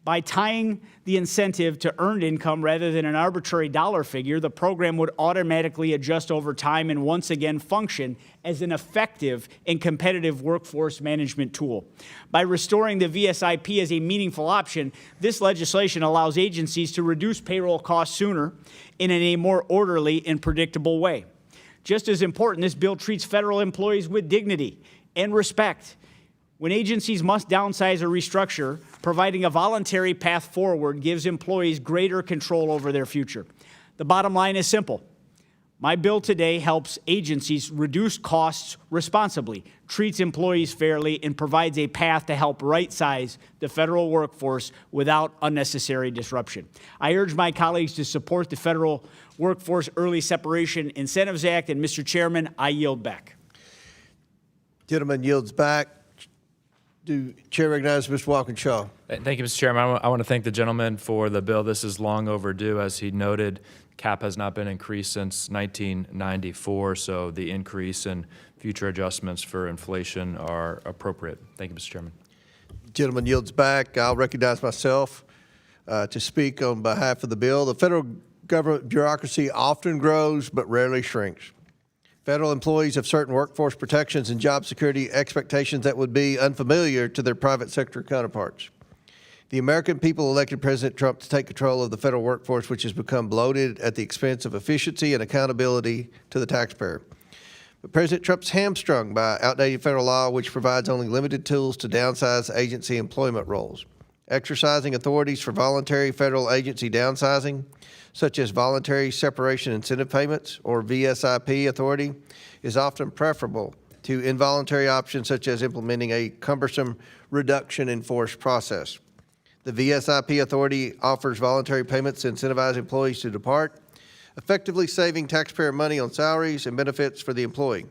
K: By tying the incentive to earned income rather than an arbitrary dollar figure, the program would automatically adjust over time and once again function as an effective and competitive workforce management tool. By restoring the VSIP as a meaningful option, this legislation allows agencies to reduce payroll costs sooner and in a more orderly and predictable way. Just as important, this bill treats federal employees with dignity and respect. When agencies must downsize or restructure, providing a voluntary path forward gives employees greater control over their future. The bottom line is simple. My bill today helps agencies reduce costs responsibly, treats employees fairly, and provides a path to help right-size the federal workforce without unnecessary disruption. I urge my colleagues to support the Federal Workforce Early Separation Incentives Act, and Mr. Chairman, I yield back.
A: Gentleman yields back. Chair recognizes Mr. Walkinshaw.
H: Thank you, Mr. Chairman. I want to thank the gentleman for the bill. This is long overdue. As he noted, cap has not been increased since 1994, so the increase and future adjustments for inflation are appropriate. Thank you, Mr. Chairman.
A: Gentleman yields back. I'll recognize myself to speak on behalf of the bill. The federal government bureaucracy often grows but rarely shrinks. Federal employees have certain workforce protections and job security expectations that would be unfamiliar to their private sector counterparts. The American people elected President Trump to take control of the federal workforce, which has become bloated at the expense of efficiency and accountability to the taxpayer. But President Trump's hamstrung by outdated federal law, which provides only limited tools to downsize agency employment roles. Exercising authorities for voluntary federal agency downsizing, such as voluntary separation incentive payments or VSIP authority, is often preferable to involuntary options such as implementing a cumbersome reduction in force process. The VSIP authority offers voluntary payments to incentivize employees to depart, effectively saving taxpayer money on salaries and benefits for the employee.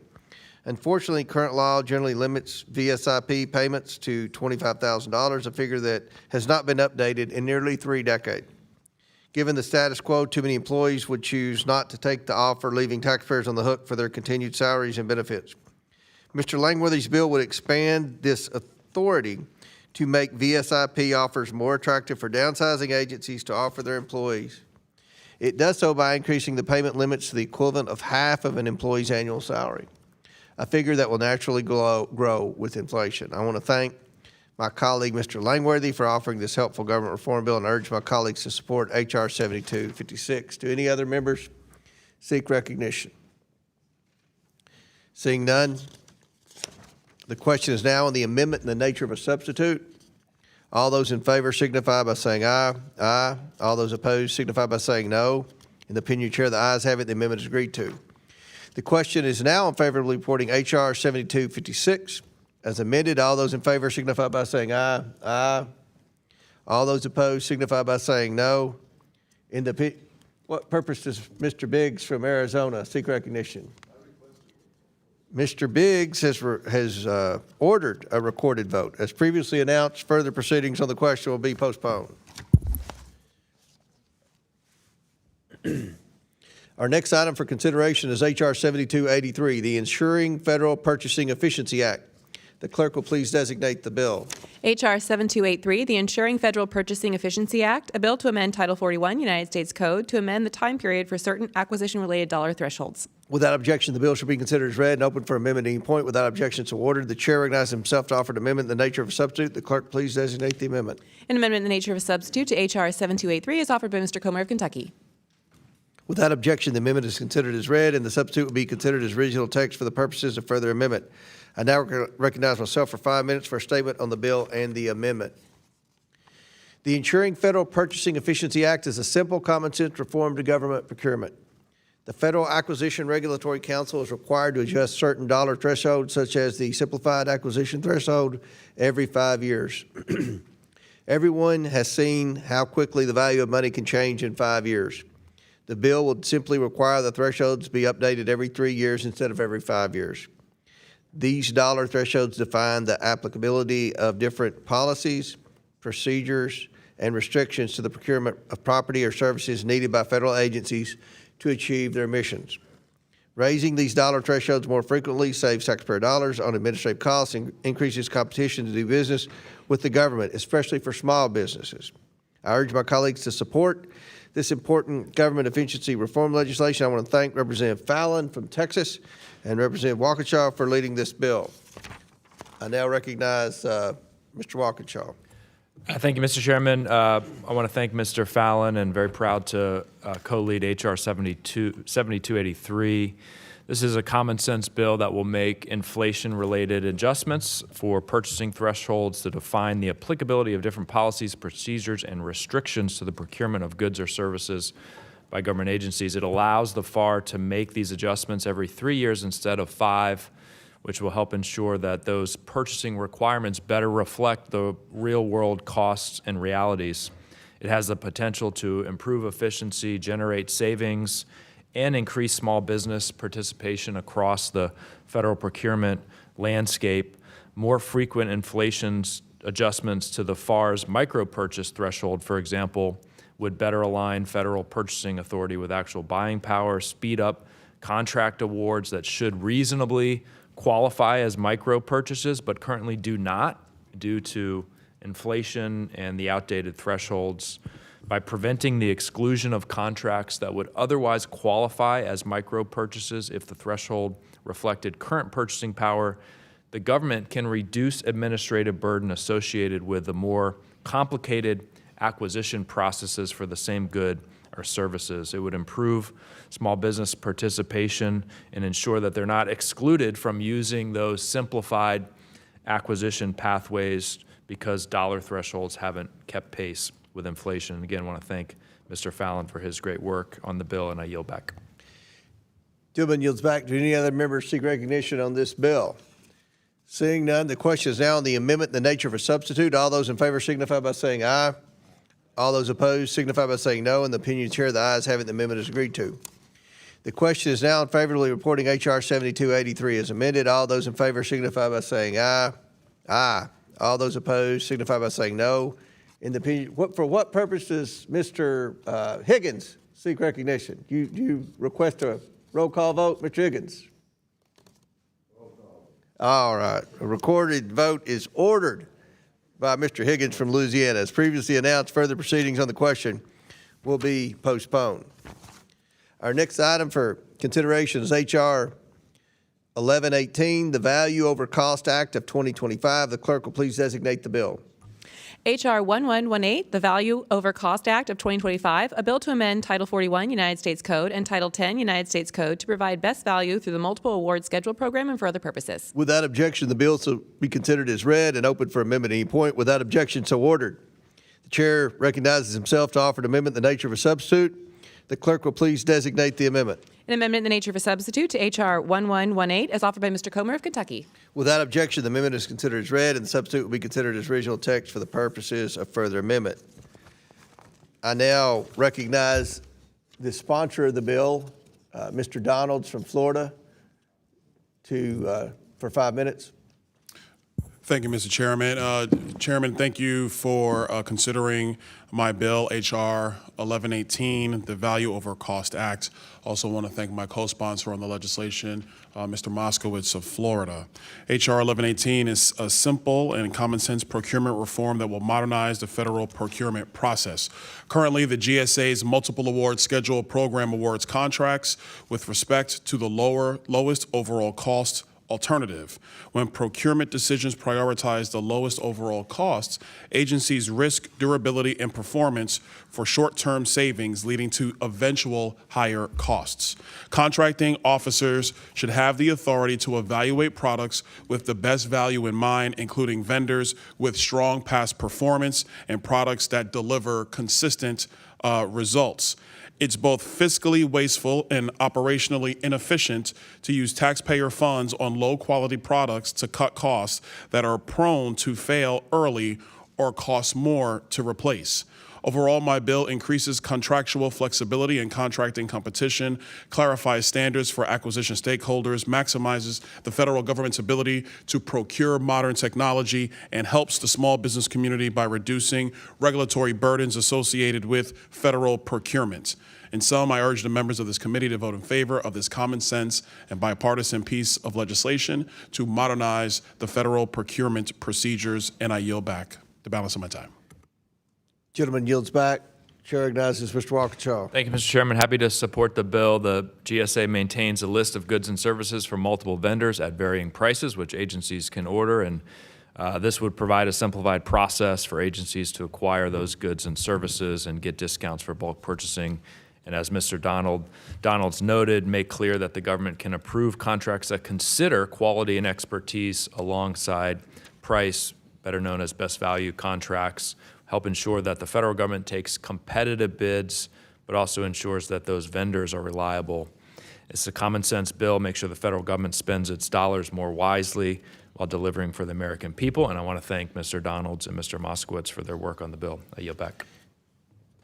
A: Unfortunately, current law generally limits VSIP payments to $25,000, a figure that has not been updated in nearly 3 decades. Given the status quo, too many employees would choose not to take the offer, leaving taxpayers on the hook for their continued salaries and benefits. Mr. Langworthy's bill would expand this authority to make VSIP offers more attractive for downsizing agencies to offer their employees. It does so by increasing the payment limits to the equivalent of half of an employee's annual salary, a figure that will naturally grow with inflation. I want to thank my colleague, Mr. Langworthy, for offering this helpful government reform bill and urge my colleagues to support H.R. 7256. Do any other members seek recognition? Seeing none, the question is now on the amendment in the nature of a substitute. All those in favor signify by saying aye. Aye. All those opposed signify by saying no. In the opinion of the chair, the ayes have it. The amendment is agreed to. The question is now in favor of reporting H.R. 7256. As amended, all those in favor signify by saying aye. Aye. All those opposed signify by saying no. What purpose does Mr. Biggs from Arizona seek recognition? Mr. Biggs has ordered a recorded vote. As previously announced, further proceedings on the question will be postponed. Our next item for consideration is H.R. 7283, the Ensuring Federal Purchasing Efficiency Act. The clerk will please designate the bill.
B: H.R. 7283, the Ensuring Federal Purchasing Efficiency Act, a bill to amend Title 41, United States Code, to amend the time period for certain acquisition-related dollar thresholds.
A: Without objection, the bill shall be considered as read and open for amendment at any point. Without objection, so ordered. The chair recognizes himself to offer an amendment in the nature of a substitute. The clerk please designate the amendment.
B: An amendment in the nature of a substitute to H.R. 7283 is offered by Mr. Comer of Kentucky.
A: Without objection, the amendment is considered as read, and the substitute will be considered as original text for the purposes of further amendment. I now recognize myself for 5 minutes for a statement on the bill and the amendment. The Ensuring Federal Purchasing Efficiency Act is a simple, common-sense reform to government procurement. The Federal Acquisition Regulatory Council is required to adjust certain dollar thresholds, such as the simplified acquisition threshold, every 5 years. Everyone has seen how quickly the value of money can change in 5 years. The bill would simply require the thresholds be updated every 3 years instead of every 5 years. These dollar thresholds define the applicability of different policies, procedures, and restrictions to the procurement of property or services needed by federal agencies to achieve their missions. Raising these dollar thresholds more frequently saves taxpayer dollars on administrative costs and increases competition to do business with the government, especially for small businesses. I urge my colleagues to support this important government efficiency reform legislation. I want to thank Representative Fallon from Texas and Representative Walkinshaw for leading this bill. I now recognize Mr. Walkinshaw.
H: Thank you, Mr. Chairman. I want to thank Mr. Fallon and very proud to co-lead H.R. 7283. This is a common sense bill that will make inflation-related adjustments for purchasing thresholds to define the applicability of different policies, procedures, and restrictions to the procurement of goods or services by government agencies. It allows the FAR to make these adjustments every 3 years instead of 5, which will help ensure that those purchasing requirements better reflect the real-world costs and realities. It has the potential to improve efficiency, generate savings, and increase small business participation across the federal procurement landscape. More frequent inflation adjustments to the FAR's micro-purchase threshold, for example, would better align federal purchasing authority with actual buying power, speed up contract awards that should reasonably qualify as micro purchases but currently do not due to inflation and the outdated thresholds. By preventing the exclusion of contracts that would otherwise qualify as micro purchases if the threshold reflected current purchasing power, the government can reduce administrative burden associated with the more complicated acquisition processes for the same good or services. It would improve small business participation and ensure that they're not excluded from using those simplified acquisition pathways because dollar thresholds haven't kept pace with inflation. And again, I want to thank Mr. Fallon for his great work on the bill, and I yield back.
A: Tillman yields back. Do any other members seek recognition on this bill? Seeing none, the question is now on the amendment in the nature of a substitute. All those in favor signify by saying aye. All those opposed signify by saying no. In the opinion of the chair, the ayes have it. The amendment is agreed to. The question is now in favorably reporting H.R. 7283 as amended. All those in favor signify by saying aye. Aye. All those opposed signify by saying no. In the opinion, for what purpose does Mr. Higgins seek recognition? Do you request a roll call vote, Mr. Higgins? Roll call. All right. A recorded vote is ordered by Mr. Higgins from Louisiana. As previously announced, further proceedings on the question will be postponed. Our next item for consideration is H.R. 1118, the Value over Cost Act of 2025. The clerk will please designate the bill.
B: H.R. 1118, the Value over Cost Act of 2025, a bill to amend Title 41 United States Code and Title 10 United States Code to provide best value through the Multiple Award Schedule program and for other purposes.
A: Without objection, the bill shall be considered as read and open for amendment at any point. Without objection, so ordered. The chair recognizes himself to offer an amendment in the nature of a substitute. The clerk will please designate the amendment.
B: An amendment in the nature of a substitute to H.R. 1118 as offered by Mr. Comer of Kentucky.
A: Without objection, the amendment is considered as read, and the substitute will be considered as original text for the purposes of further amendment. I now recognize the sponsor of the bill, Mr. Donalds from Florida, for 5 minutes.
L: Thank you, Mr. Chairman. Chairman, thank you for considering my bill, H.R. 1118, the Value over Cost Act. Also want to thank my co-sponsor on the legislation, Mr. Moskowitz of Florida. H.R. 1118 is a simple and common sense procurement reform that will modernize the federal procurement process. Currently, the GSA's multiple award schedule program awards contracts with respect to the lowest overall cost alternative. When procurement decisions prioritize the lowest overall costs, agencies risk durability and performance for short-term savings, leading to eventual higher costs. Contracting officers should have the authority to evaluate products with the best value in mind, including vendors with strong past performance and products that deliver consistent results. It's both fiscally wasteful and operationally inefficient to use taxpayer funds on low-quality products to cut costs that are prone to fail early or cost more to replace. Overall, my bill increases contractual flexibility and contracting competition, clarifies standards for acquisition stakeholders, maximizes the federal government's ability to procure modern technology, and helps the small business community by reducing regulatory burdens associated with federal procurement. In sum, I urge the members of this committee to vote in favor of this common sense and bipartisan piece of legislation to modernize the federal procurement procedures, and I yield back the balance of my time.
A: Gentleman yields back. Chair recognizes Mr. Walkinshaw.
H: Thank you, Mr. Chairman. Happy to support the bill. The GSA maintains a list of goods and services from multiple vendors at varying prices, which agencies can order, and this would provide a simplified process for agencies to acquire those goods and services and get discounts for bulk purchasing. And as Mr. Donalds noted, make clear that the government can approve contracts that consider quality and expertise alongside price, better known as best value contracts, help ensure that the federal government takes competitive bids, but also ensures that those vendors are reliable. It's a common sense bill, make sure the federal government spends its dollars more wisely while delivering for the American people. And I want to thank Mr. Donalds and Mr. Moskowitz for their work on the bill. I yield back.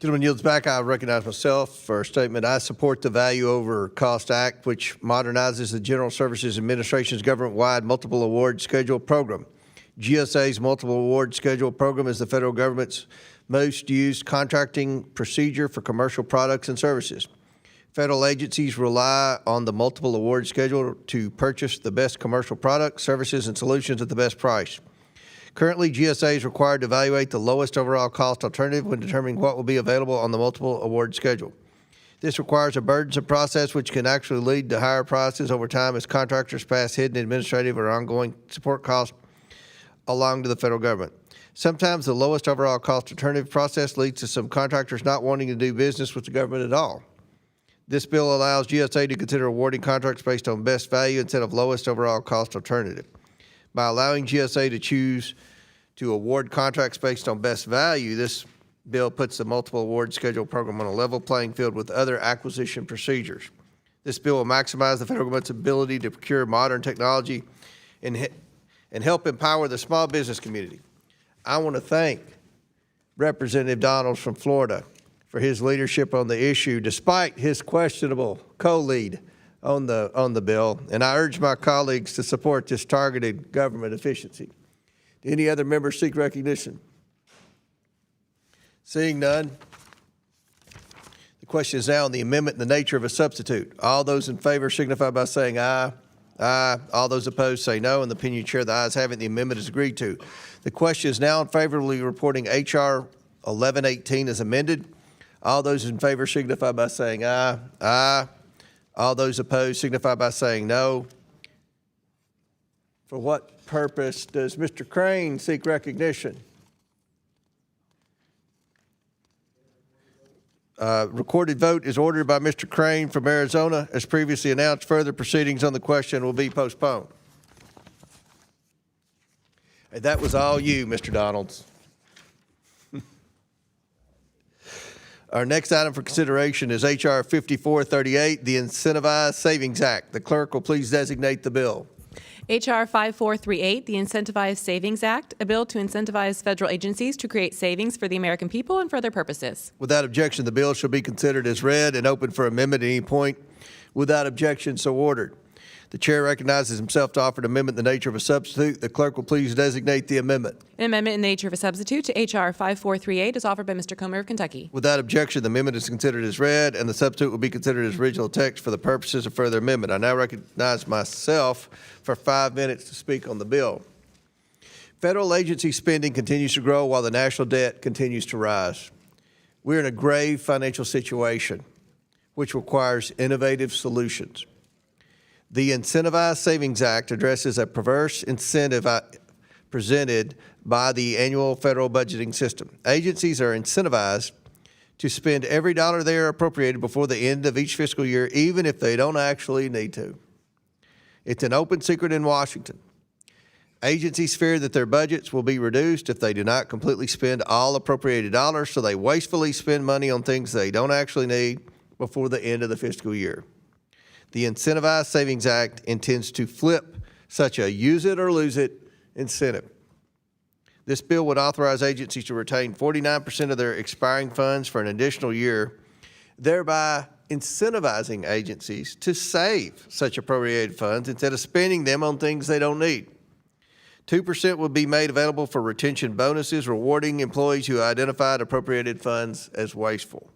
A: Gentleman yields back. I recognize myself for a statement. I support the Value Over Cost Act, which modernizes the General Services Administration's government-wide multiple award schedule program. GSA's multiple award schedule program is the federal government's most used contracting procedure for commercial products and services. Federal agencies rely on the multiple award schedule to purchase the best commercial products, services, and solutions at the best price. Currently, GSA is required to evaluate the lowest overall cost alternative when determining what will be available on the multiple award schedule. This requires a burdensome process which can actually lead to higher prices over time as contractors pass hidden administrative or ongoing support costs along to the federal government. Sometimes the lowest overall cost alternative process leads to some contractors not wanting to do business with the government at all. This bill allows GSA to consider awarding contracts based on best value instead of lowest overall cost alternative. By allowing GSA to choose to award contracts based on best value, this bill puts the multiple award schedule program on a level playing field with other acquisition procedures. This bill will maximize the federal government's ability to procure modern technology and help empower the small business community. I want to thank Representative Donalds from Florida for his leadership on the issue, despite his questionable co-lead on the bill, and I urge my colleagues to support this targeted government efficiency. Do any other members seek recognition? Seeing none, the question is now on the amendment in the nature of a substitute. All those in favor signify by saying aye. Aye. All those opposed say no. In the opinion of the chair, the ayes have it. The amendment is agreed to. The question is now in favorably reporting H.R. 1118 as amended. All those in favor signify by saying aye. Aye. All those opposed signify by saying no. For what purpose does Mr. Crane seek recognition? Recorded vote is ordered by Mr. Crane from Arizona. As previously announced, further proceedings on the question will be postponed. And that was all you, Mr. Donalds. Our next item for consideration is H.R. 5438, the Incentivized Savings Act. The clerk will please designate the bill.
B: H.R. 5438, the Incentivized Savings Act, a bill to incentivize federal agencies to create savings for the American people and for other purposes.
A: Without objection, the bill shall be considered as read and open for amendment at any point. Without objection, so ordered. The chair recognizes himself to offer an amendment in the nature of a substitute. The clerk will please designate the amendment.
B: An amendment in the nature of a substitute to H.R. 5438 is offered by Mr. Comer of Kentucky.
A: Without objection, the amendment is considered as read, and the substitute will be considered as original text for the purposes of further amendment. I now recognize myself for 5 minutes to speak on the bill. Federal agency spending continues to grow while the national debt continues to rise. We're in a grave financial situation, which requires innovative solutions. The Incentivized Savings Act addresses a perverse incentive presented by the annual federal budgeting system. Agencies are incentivized to spend every dollar they are appropriated before the end of each fiscal year, even if they don't actually need to. It's an open secret in Washington. Agencies fear that their budgets will be reduced if they do not completely spend all appropriated dollars, so they wastefully spend money on things they don't actually need before the end of the fiscal year. The Incentivized Savings Act intends to flip such a use it or lose it incentive. This bill would authorize agencies to retain 49% of their expiring funds for an additional year, thereby incentivizing agencies to save such appropriated funds instead of spending them on things they don't need. 2% would be made available for retention bonuses, rewarding employees who identified appropriated funds as wasteful.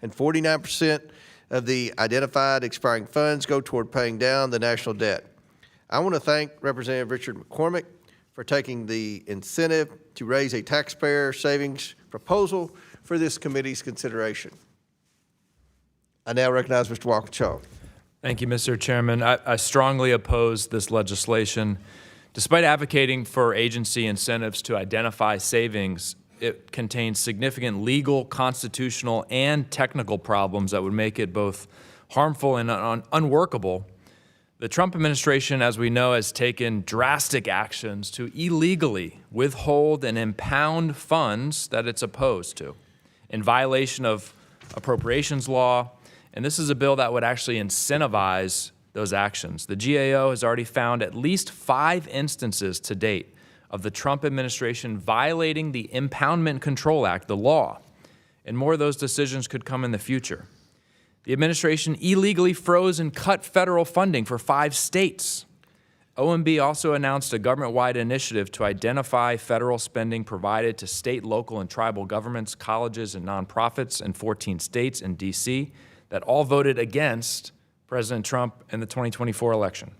A: And 49% of the identified expiring funds go toward paying down the national debt. I want to thank Representative Richard McCormick for taking the incentive to raise a taxpayer savings proposal for this committee's consideration. I now recognize Mr. Walkinshaw.
H: Thank you, Mr. Chairman. I strongly oppose this legislation. Despite advocating for agency incentives to identify savings, it contains significant legal, constitutional, and technical problems that would make it both harmful and unworkable. The Trump administration, as we know, has taken drastic actions to illegally withhold and impound funds that it's opposed to in violation of appropriations law. And this is a bill that would actually incentivize those actions. The GAO has already found at least 5 instances to date of the Trump administration violating the Impoundment Control Act, the law, and more of those decisions could come in the future. The administration illegally froze and cut federal funding for 5 states. OMB also announced a government-wide initiative to identify federal spending provided to state, local, and tribal governments, colleges, and nonprofits in 14 states and D.C. that all voted against President Trump in the 2024 election.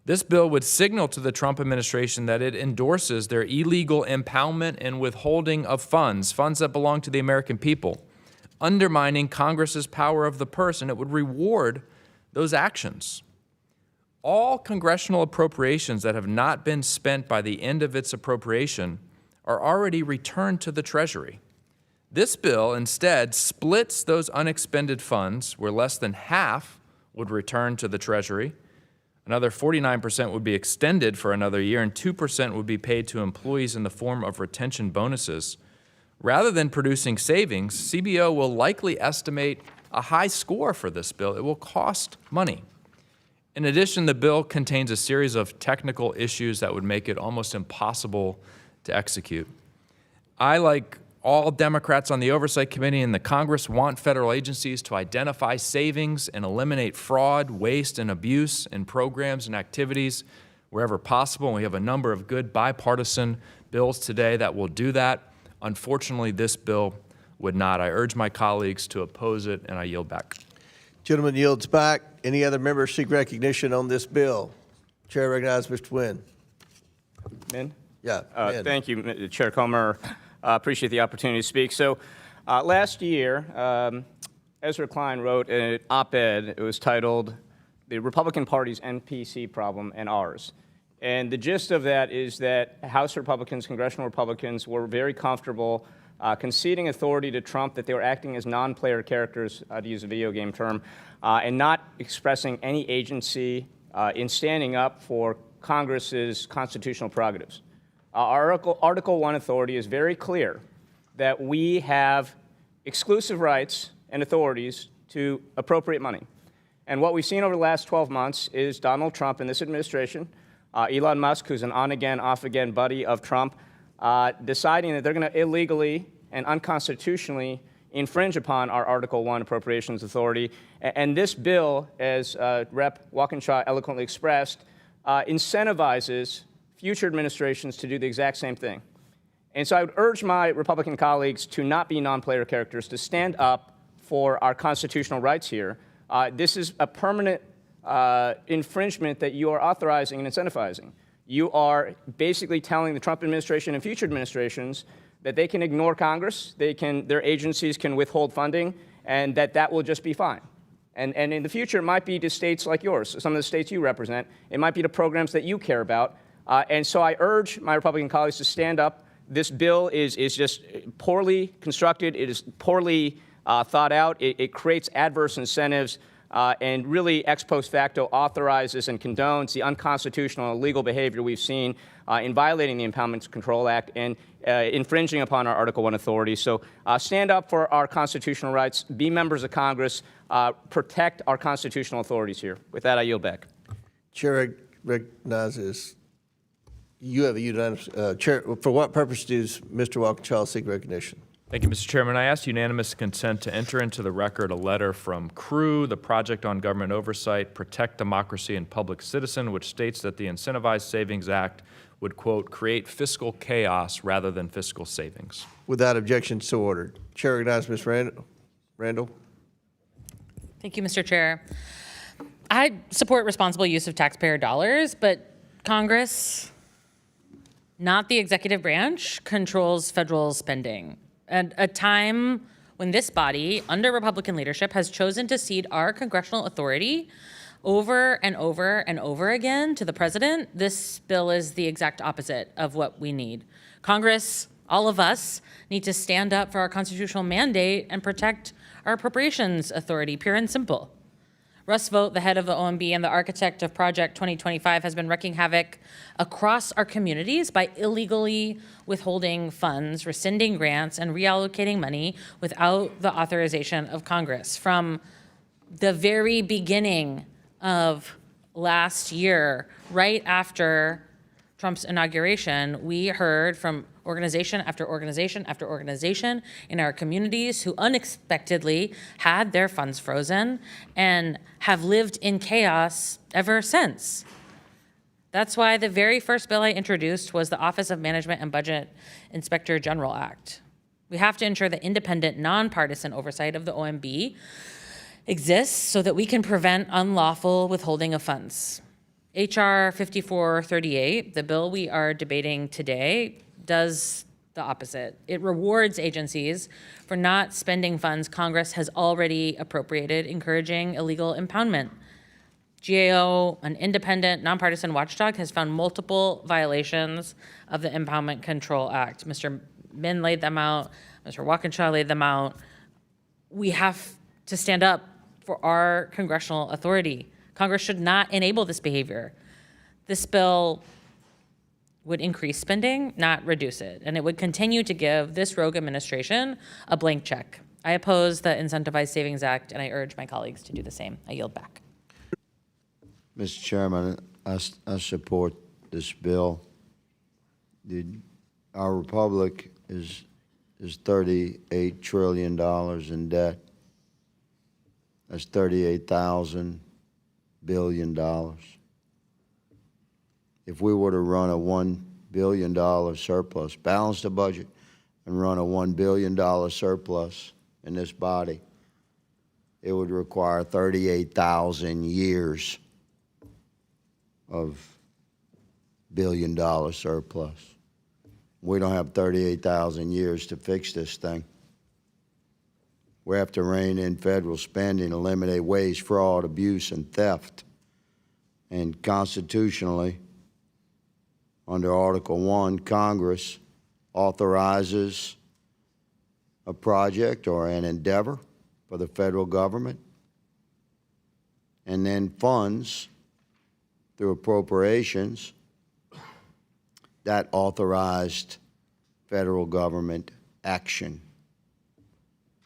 H: This bill would signal to the Trump administration that it endorses their illegal impoundment and withholding of funds that belong to the American people, undermining Congress's power of the purse, and it would reward those actions. All congressional appropriations that have not been spent by the end of its appropriation are already returned to the Treasury. This bill instead splits those unexpended funds, where less than half would return to the Treasury. Another 49% would be extended for another year, and 2% would be paid to employees in the form of retention bonuses. Rather than producing savings, CBO will likely estimate a high score for this bill. It will cost money. In addition, the bill contains a series of technical issues that would make it almost impossible to execute. I, like all Democrats on the Oversight Committee and the Congress, want federal agencies to identify savings and eliminate fraud, waste, and abuse in programs and activities wherever possible. And we have a number of good bipartisan bills today that will do that. Unfortunately, this bill would not. I urge my colleagues to oppose it, and I yield back.
A: Gentleman yields back. Any other members seek recognition on this bill? Chair recognizes Mr. Wynn.
M: Min?
A: Yeah. Wynn.
M: Thank you, Chair Comer. Appreciate the opportunity to speak. So last year, Ezra Klein wrote an op-ed. It was titled, "The Republican Party's NPC Problem and Ours." And the gist of that is that House Republicans, congressional Republicans, were very comfortable conceding authority to Trump, that they were acting as non-player characters, to use a video game term, and not expressing any agency in standing up for Congress's constitutional prerogatives. Our Article 1 authority is very clear that we have exclusive rights and authorities to appropriate money. And what we've seen over the last 12 months is Donald Trump and this administration, Elon Musk, who's an on-again, off-again buddy of Trump, deciding that they're going to illegally and unconstitutionally infringe upon our Article 1 appropriations authority. And this bill, as Rep. Walkinshaw eloquently expressed, incentivizes future administrations to do the exact same thing. And so I would urge my Republican colleagues to not be non-player characters, to stand up for our constitutional rights here. This is a permanent infringement that you are authorizing and incentivizing. You are basically telling the Trump administration and future administrations that they can ignore Congress, their agencies can withhold funding, and that will just be fine. And in the future, it might be to states like yours, some of the states you represent. It might be to programs that you care about. And so I urge my Republican colleagues to stand up. This bill is just poorly constructed. It is poorly thought out. It creates adverse incentives and really ex post facto authorizes and condones the unconstitutional and illegal behavior we've seen in violating the Impoundment Control Act and infringing upon our Article I authority. So stand up for our constitutional rights, be members of Congress, protect our constitutional authorities here. With that, I yield back.
A: Chair recognizes you have a unanimous, Chair, for what purpose does Mr. Walkinshaw seek recognition?
H: Thank you, Mr. Chairman. I ask unanimous consent to enter into the record a letter from CREW, the Project on Government Oversight, Protect Democracy and Public Citizen, which states that the Incentivized Savings Act would, quote, create fiscal chaos rather than fiscal savings.
A: Without objection, so ordered. Chair recognizes Ms. Randall.
N: Thank you, Mr. Chair. I support responsible use of taxpayer dollars, but Congress, not the executive branch, controls federal spending. At a time when this body, under Republican leadership, has chosen to cede our congressional authority over and over and over again to the president, this bill is the exact opposite of what we need. Congress, all of us, need to stand up for our constitutional mandate and protect our appropriations authority, pure and simple. Russ Vought, the head of the OMB and the architect of Project 2025, has been wreaking havoc across our communities by illegally withholding funds, rescinding grants, and reallocating money without the authorization of Congress. From the very beginning of last year, right after Trump's inauguration, we heard from organization after organization after organization in our communities who unexpectedly had their funds frozen and have lived in chaos ever since. That's why the very first bill I introduced was the Office of Management and Budget Inspector General Act. We have to ensure that independent, nonpartisan oversight of the OMB exists so that we can prevent unlawful withholding of funds. H.R. 5438, the bill we are debating today, does the opposite. It rewards agencies for not spending funds Congress has already appropriated, encouraging illegal impoundment. GAO, an independent, nonpartisan watchdog, has found multiple violations of the Impoundment Control Act. Mr. Min laid them out, Mr. Walkinshaw laid them out. We have to stand up for our congressional authority. Congress should not enable this behavior. This bill would increase spending, not reduce it, and it would continue to give this rogue administration a blank check. I oppose the Incentivized Savings Act, and I urge my colleagues to do the same. I yield back.
O: Mr. Chairman, I support this bill. Our republic is $38 trillion in debt. That's $38,000 billion. If we were to run a $1 billion surplus, balance the budget, and run a $1 billion surplus in this body, it would require 38,000 years of billion-dollar surplus. We don't have 38,000 years to fix this thing. We have to rein in federal spending, eliminate waste, fraud, abuse, and theft. And constitutionally, under Article 1, Congress authorizes a project or an endeavor for the federal government and then funds through appropriations that authorized federal government action.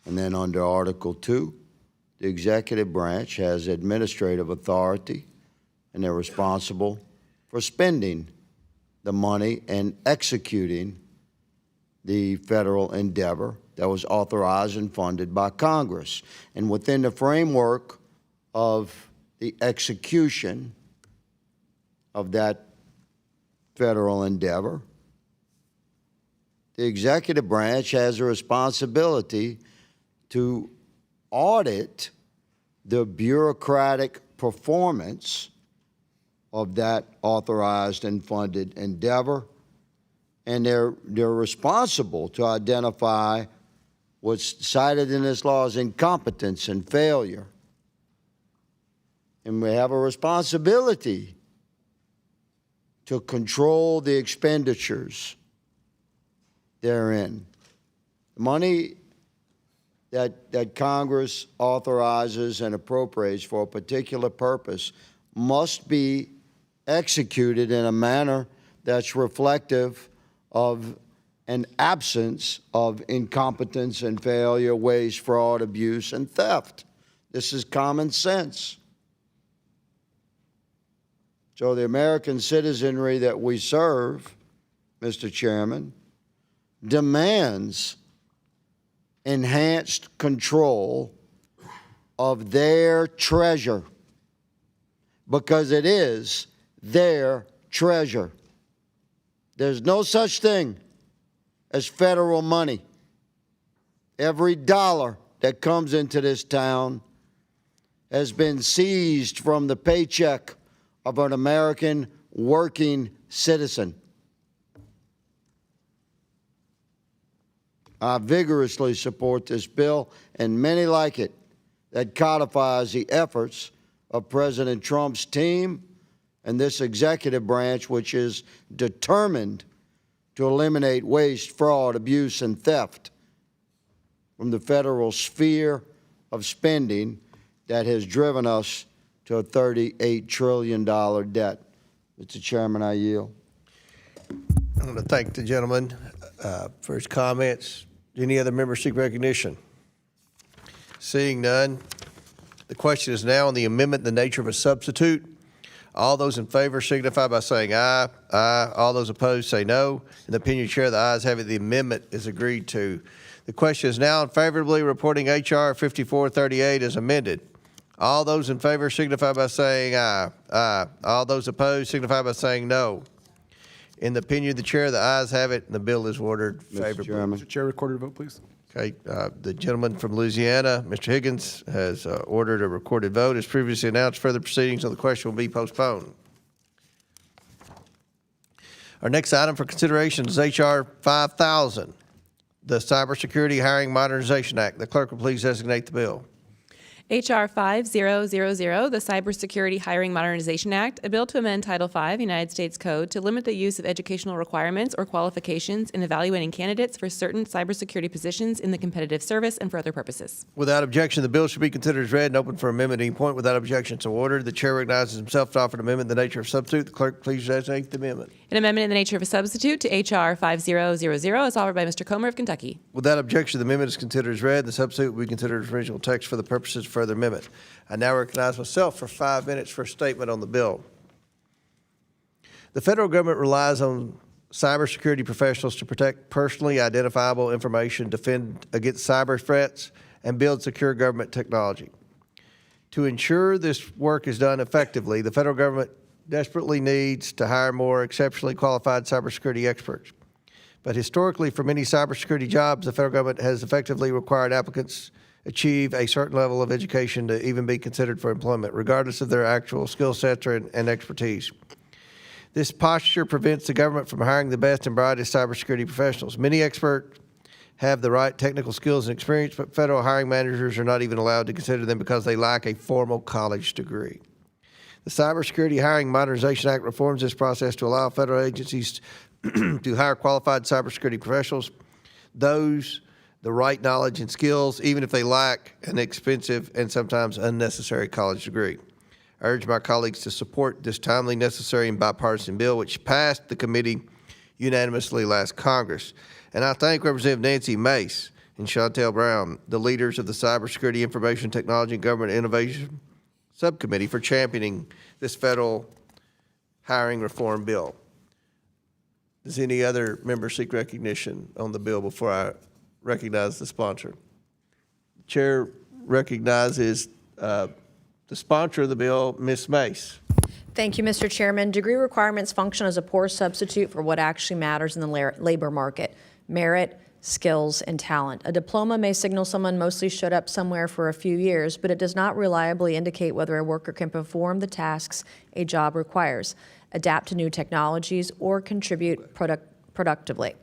O: And then under Article 2, the executive branch has administrative authority, and they're responsible for spending the money and executing the federal endeavor that was authorized and funded by Congress. And within the framework of the execution of that federal endeavor, the executive branch has a responsibility to audit the bureaucratic performance of that authorized and funded endeavor, and they're responsible to identify what's cited in this law as incompetence and failure. and we have a responsibility to control the expenditures therein. Money that Congress authorizes and appropriates for a particular purpose must be executed in a manner that's reflective of an absence of incompetence and failure, waste, fraud, abuse, and theft. This is common sense. So the American citizenry that we serve, Mr. Chairman, demands enhanced control of their treasure, because it is their treasure. There's no such thing as federal money. Every dollar that comes into this town has been seized from the paycheck of an American working citizen. I vigorously support this bill and many like it that codifies the efforts of President Trump's team and this executive branch, which is determined to eliminate waste, fraud, abuse, and theft from the federal sphere of spending that has driven us to a $38 trillion debt. Mr. Chairman, I yield.
A: I want to thank the gentleman for his comments. Any other members seek recognition? Seeing none, the question is now on the amendment in the nature of a substitute. All those in favor signify by saying aye. Aye. All those opposed say no. In the opinion of the chair, the ayes have it. The amendment is agreed to. The question is now favorably reporting H.R. 5438 as amended. All those in favor signify by saying aye. Aye. All those opposed signify by saying no. In the opinion of the chair, the ayes have it, and the bill is ordered favorably.
C: Mr. Chair, recorded vote, please.
A: Okay, the gentleman from Louisiana, Mr. Higgins, has ordered a recorded vote. As previously announced, further proceedings on the question will be postponed. Our next item for consideration is H.R. 5000, the Cybersecurity Hiring Modernization Act. The clerk will please designate the bill.
B: H.R. 5000, the Cybersecurity Hiring Modernization Act, a bill to amend Title V, United States Code, to limit the use of educational requirements or qualifications in evaluating candidates for certain cybersecurity positions in the competitive service and for other purposes.
A: Without objection, the bill should be considered as read and open for amendment at any point. Without objection, so ordered. The chair recognizes himself to offer an amendment in the nature of substitute. The clerk, please designate the amendment.
B: An amendment in the nature of a substitute to H.R. 5000 is offered by Mr. Comer of Kentucky.
A: Without objection, the amendment is considered as read. The substitute will be considered as original text for the purposes of further amendment. I now recognize myself for 5 minutes for a statement on the bill. The federal government relies on cybersecurity professionals to protect personally identifiable information, defend against cyber threats, and build secure government technology. To ensure this work is done effectively, the federal government desperately needs to hire more exceptionally qualified cybersecurity experts. But historically, for many cybersecurity jobs, the federal government has effectively required applicants achieve a certain level of education to even be considered for employment, regardless of their actual skill sets and expertise. This posture prevents the government from hiring the best and brightest cybersecurity professionals. Many experts have the right technical skills and experience, but federal hiring managers are not even allowed to consider them because they lack a formal college degree. The Cybersecurity Hiring Modernization Act reforms this process to allow federal agencies to hire qualified cybersecurity professionals, those the right knowledge and skills, even if they lack an expensive and sometimes unnecessary college degree. I urge my colleagues to support this timely, necessary, and bipartisan bill, which passed the committee unanimously last Congress. And I thank Representative Nancy Mace and Shontel Brown, the leaders of the Cybersecurity, Information Technology, and Government Innovation Subcommittee, for championing this federal hiring reform bill. Does any other member seek recognition on the bill before I recognize the sponsor? The chair recognizes the sponsor of the bill, Ms. Mace.
F: Thank you, Mr. Chairman. Degree requirements function as a poor substitute for what actually matters in the labor market: merit, skills, and talent. A diploma may signal someone mostly showed up somewhere for a few years, but it does not reliably indicate whether a worker can perform the tasks a job requires, adapt to new technologies, or contribute productively.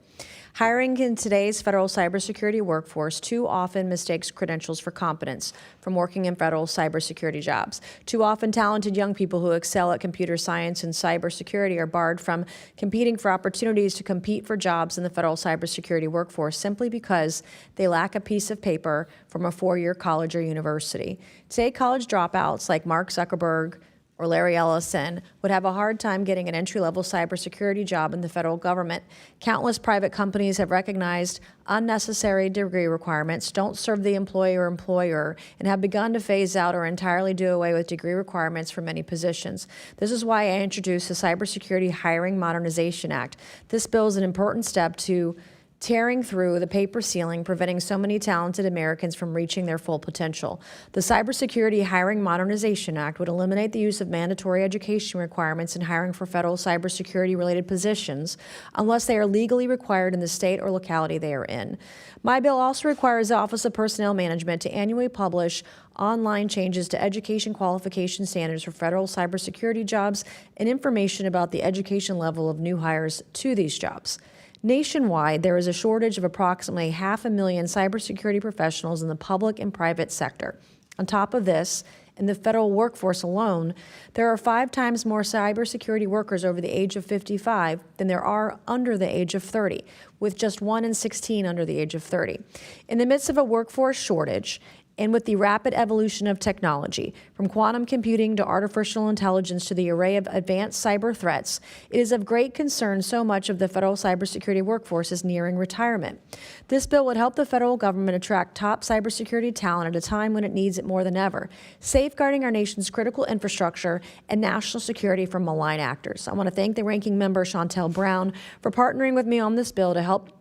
F: Hiring in today's federal cybersecurity workforce too often mistakes credentials for competence from working in federal cybersecurity jobs. Too often, talented young people who excel at computer science and cybersecurity are barred from competing for opportunities to compete for jobs in the federal cybersecurity workforce simply because they lack a piece of paper from a four-year college or university. Today, college dropouts like Mark Zuckerberg or Larry Ellison would have a hard time getting an entry-level cybersecurity job in the federal government. Countless private companies have recognized unnecessary degree requirements, don't serve the employee or employer, and have begun to phase out or entirely do away with degree requirements for many positions. This is why I introduced the Cybersecurity Hiring Modernization Act. This bill is an important step to tearing through the paper ceiling, preventing so many talented Americans from reaching their full potential. The Cybersecurity Hiring Modernization Act would eliminate the use of mandatory education requirements in hiring for federal cybersecurity-related positions unless they are legally required in the state or locality they are in. My bill also requires the Office of Personnel Management to annually publish online changes to education qualification standards for federal cybersecurity jobs and information about the education level of new hires to these jobs. Nationwide, there is a shortage of approximately 500,000 cybersecurity professionals in the public and private sector. On top of this, in the federal workforce alone, there are 5 times more cybersecurity workers over the age of 55 than there are under the age of 30, with just 1 in 16 under the age of 30. In the midst of a workforce shortage, and with the rapid evolution of technology, from quantum computing to artificial intelligence to the array of advanced cyber threats, it is of great concern so much of the federal cybersecurity workforce is nearing retirement. This bill would help the federal government attract top cybersecurity talent at a time when it needs it more than ever, safeguarding our nation's critical infrastructure and national security from malign actors. I want to thank the ranking member, Shontel Brown, for partnering with me on this bill to help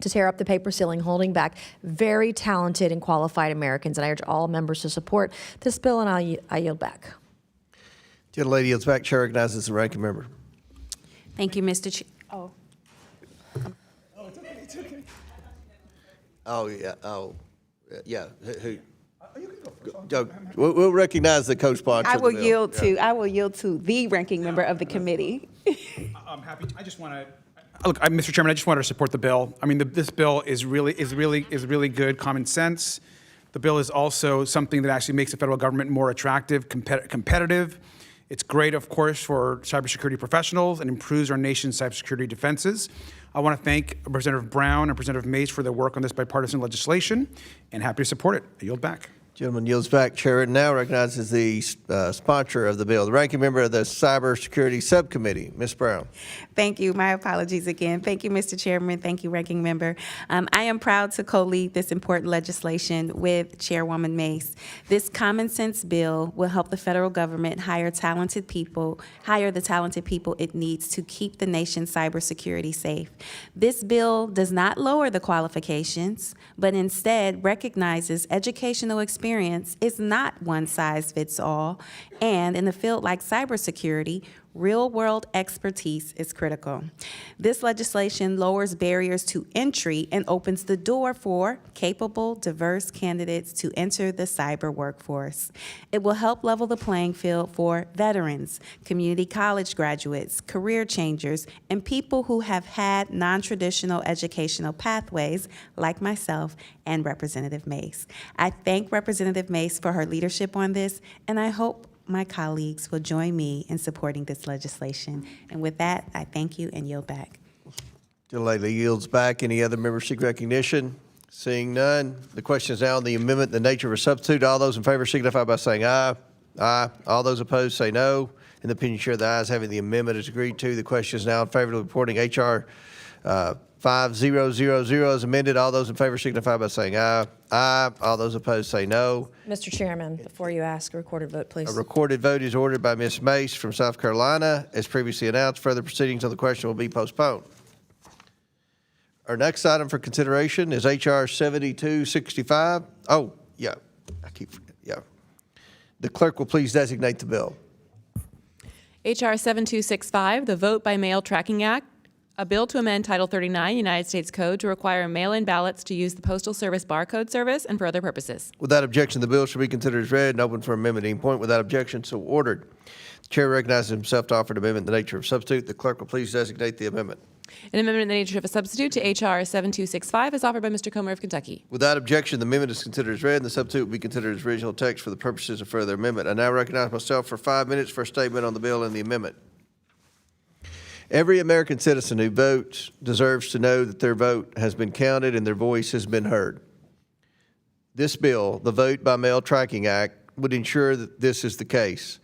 F: to tear up the paper ceiling, holding back very talented and qualified Americans. And I urge all members to support this bill, and I yield back.
A: Gentlelady yields back. Chair recognizes the ranking member.
G: Thank you, Mr. Chair.
A: Oh, yeah. Oh, yeah. Who? We'll recognize the co-sponsor.
P: I
A: of the
P: will
A: bill.
P: yield
A: Yeah.
P: to. I will yield to the ranking member of the committee.
C: I'm happy. I just want to. Look, Mr. Chairman, I just wanted to support the bill. I mean, this bill is really good, common sense. The bill is also something that actually makes the federal government more attractive, competitive. It's great, of course, for cybersecurity professionals and improves our nation's cybersecurity defenses. I want to thank Representative Brown and Representative Mace for their work on this bipartisan legislation, and happy to support it. I yield back.
A: Gentleman yields back. Chair now recognizes the sponsor of the bill, the ranking member of the Cybersecurity Subcommittee, Ms. Brown.
G: Thank you. My apologies again. Thank you, Mr. Chairman. Thank you, Ranking Member. I am proud to co-lead this important legislation with Chairwoman Mace. This common sense bill will help the federal government hire the talented people it needs to keep the nation's cybersecurity safe. This bill does not lower the qualifications, but instead recognizes educational experience is not one size fits all, and in a field like cybersecurity, real-world expertise is critical. This legislation lowers barriers to entry and opens the door for capable, diverse candidates to enter the cyber workforce. It will help level the playing field for veterans, community college graduates, career changers, and people who have had non-traditional educational pathways like myself and Representative Mace. I thank Representative Mace for her leadership on this, and I hope my colleagues will join me in supporting this legislation. And with that, I thank you and yield back.
A: Gentlelady yields back. Any other members seek recognition? Seeing none, the question is now on the amendment, the nature of a substitute. All those in favor signify by saying aye. Aye. All those opposed say no. In the opinion share, the ayes having the amendment is agreed to. The question is now in favor of reporting H.R. 5000 as amended. All those in favor signify by saying aye. Aye. All those opposed say no.
F: Mr. Chairman, before you ask a recorded vote, please.
A: A recorded vote is ordered by Ms. Mace from South Carolina. As previously announced, further proceedings on the question will be postponed. Our next item for consideration is H.R. 7265. Oh, yeah. The clerk will please designate the bill.
B: H.R. 7265, the Vote by Mail Tracking Act, a bill to amend Title 39 United States Code to require mail-in ballots to use the Postal Service barcode service and for other purposes.
A: Without objection, the bill shall be considered as read and open for amendment at any point. Without objection, so ordered. The chair recognizes himself to offer an amendment in the nature of substitute. The clerk will please designate the amendment.
B: An amendment in the nature of a substitute to H.R. 7265 is offered by Mr. Comer of Kentucky.
A: Without objection, the amendment is considered as read, and the substitute will be considered as original text for the purposes of further amendment. I now recognize myself for 5 minutes for a statement on the bill and the amendment. Every American citizen who votes deserves to know that their vote has been counted and their voice has been heard. This bill, the Vote by Mail Tracking Act, would ensure that this is the case.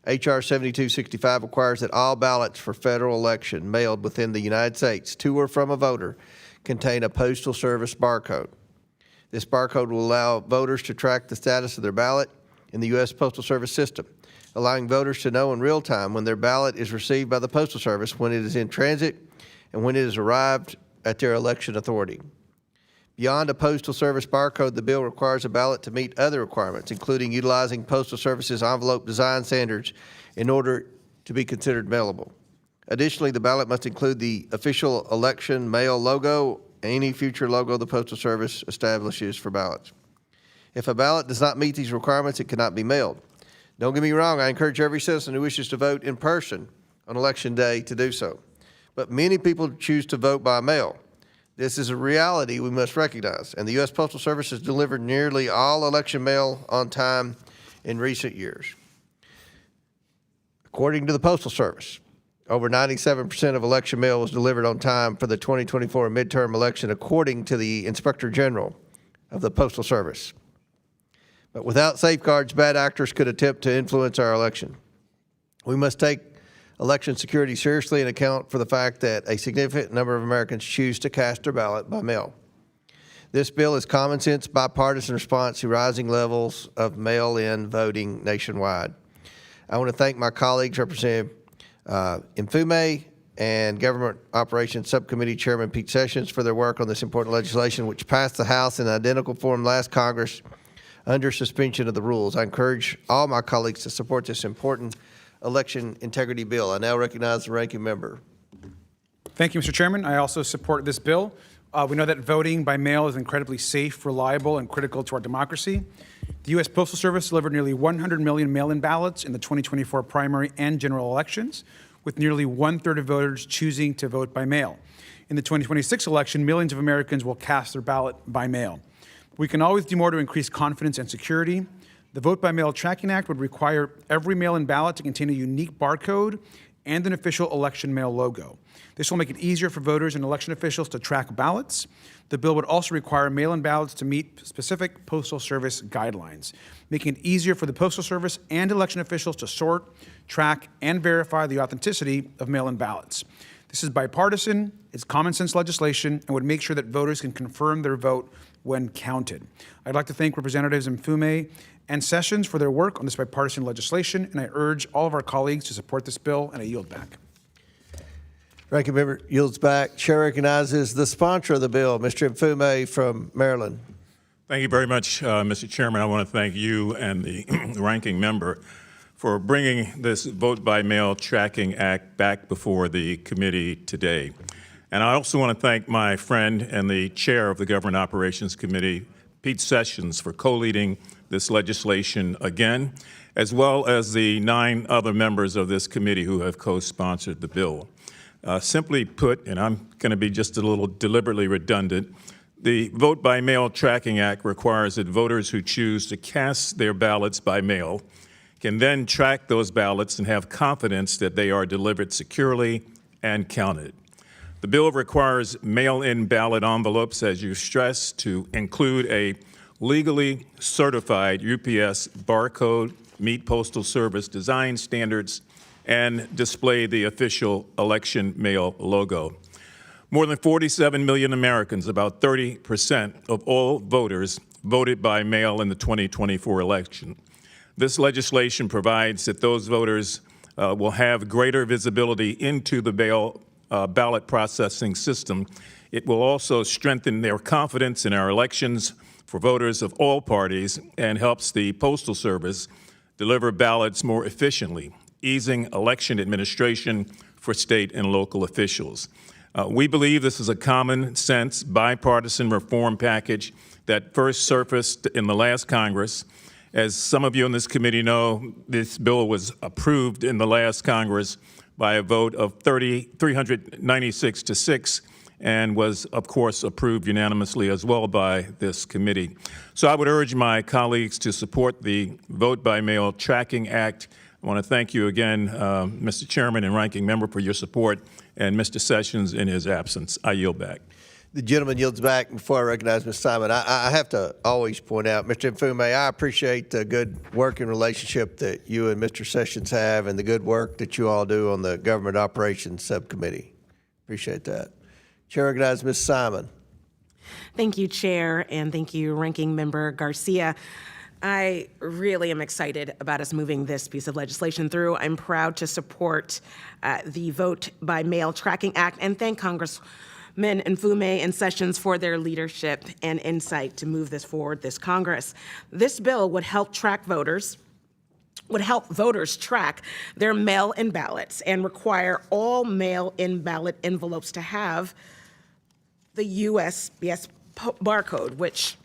A: H.R. 7265 requires that all ballots for federal election mailed within the United States to or from a voter contain a Postal Service barcode. This barcode will allow voters to track the status of their ballot in the U.S. Postal Service system, allowing voters to know in real time when their ballot is received by the Postal Service, when it is in transit, and when it has arrived at their election authority. Beyond a Postal Service barcode, the bill requires a ballot to meet other requirements, including utilizing Postal Service's envelope design standards in order to be considered mailable. Additionally, the ballot must include the official election mail logo and any future logo the Postal Service establishes for ballots. If a ballot does not meet these requirements, it cannot be mailed. Don't get me wrong, I encourage every citizen who wishes to vote in person on Election Day to do so. But many people choose to vote by mail. This is a reality we must recognize, and the U.S. Postal Service has delivered nearly all election mail on time in recent years. According to the Postal Service, over 97% of election mail was delivered on time for the 2024 midterm election, according to the Inspector General of the Postal Service. But without safeguards, bad actors could attempt to influence our election. We must take election security seriously and account for the fact that a significant number of Americans choose to cast their ballot by mail. This bill is common sense, bipartisan response to rising levels of mail-in voting nationwide. I want to thank my colleagues, Representative Mfume and Government Operations Subcommittee Chairman Pete Sessions, for their work on this important legislation, which passed the House in identical form last Congress under suspension of the rules. I encourage all my colleagues to support this important election integrity bill. I now recognize the ranking member.
C: Thank you, Mr. Chairman. I also support this bill. We know that voting by mail is incredibly safe, reliable, and critical to our democracy. The U.S. Postal Service delivered nearly 100 million mail-in ballots in the 2024 primary and general elections, with nearly one-third of voters choosing to vote by mail. In the 2026 election, millions of Americans will cast their ballot by mail. We can always do more to increase confidence and security. The Vote by Mail Tracking Act would require every mail-in ballot to contain a unique barcode and an official election mail logo. This will make it easier for voters and election officials to track ballots. The bill would also require mail-in ballots to meet specific Postal Service guidelines, making it easier for the Postal Service and election officials to sort, track, and verify the authenticity of mail-in ballots. This is bipartisan, it's common sense legislation, and would make sure that voters can confirm their vote when counted. I'd like to thank Representatives Mfume and Sessions for their work on this bipartisan legislation, and I urge all of our colleagues to support this bill, and I yield back.
A: Ranking member yields back. Chair recognizes the sponsor of the bill, Mr. Mfume from Maryland.
J: Thank you very much, Mr. Chairman. I want to thank you and the ranking member for bringing this Vote by Mail Tracking Act back before the committee today. And I also want to thank my friend and the chair of the Government Operations Committee, Pete Sessions, for co-leading this legislation again, as well as the 9 other members of this committee who have co-sponsored the bill. Simply put, and I'm going to be just a little deliberately redundant, the Vote by Mail Tracking Act requires that voters who choose to cast their ballots by mail can then track those ballots and have confidence that they are delivered securely and counted. The bill requires mail-in ballot envelopes, as you stressed, to include a legally certified UPS barcode, meet Postal Service design standards, and display the official election mail logo. More than 47 million Americans, about 30% of all voters, voted by mail in the 2024 election. This legislation provides that those voters will have greater visibility into the ballot processing system. It will also strengthen their confidence in our elections for voters of all parties and helps the Postal Service deliver ballots more efficiently, easing election administration for state and local officials. We believe this is a common sense bipartisan reform package that first surfaced in the last Congress. As some of you in this committee know, this bill was approved in the last Congress by a vote of 396 to 6, and was, of course, approved unanimously as well by this committee. So I would urge my colleagues to support the Vote by Mail Tracking Act. I want to thank you again, Mr. Chairman and Ranking Member, for your support, and Mr. Sessions in his absence. I yield back.
A: The gentleman yields back. Before I recognize Ms. Simon, I have to always point out, Mr. Mfume, I appreciate the good working relationship that you and Mr. Sessions have and the good work that you all do on the Government Operations Subcommittee. Appreciate that. Chair recognizes Ms. Simon.
Q: Thank you, Chair, and thank you, Ranking Member Garcia. I really am excited about us moving this piece of legislation through. I'm proud to support the Vote by Mail Tracking Act and thank Congressman Mfume and Sessions for their leadership and insight to move this forward this Congress. This bill would help voters track their mail-in ballots and require all mail-in ballot envelopes to have the USPS barcode, which,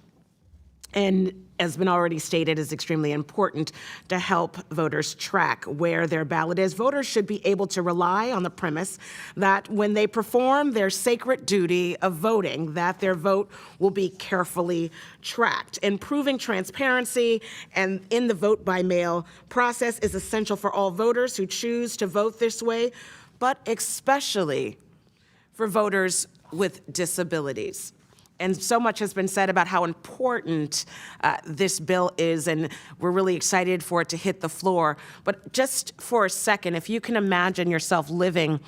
Q: and has been already stated, is extremely important to help voters track where their ballot is. Voters should be able to rely on the premise that when they perform their sacred duty of voting, that their vote will be carefully tracked. Improving transparency and in the vote by mail process is essential for all voters who choose to vote this way, but especially for voters with disabilities. And so much has been said about how important this bill is, and we're really excited for it to hit the floor. But just for a second, if you can imagine yourself living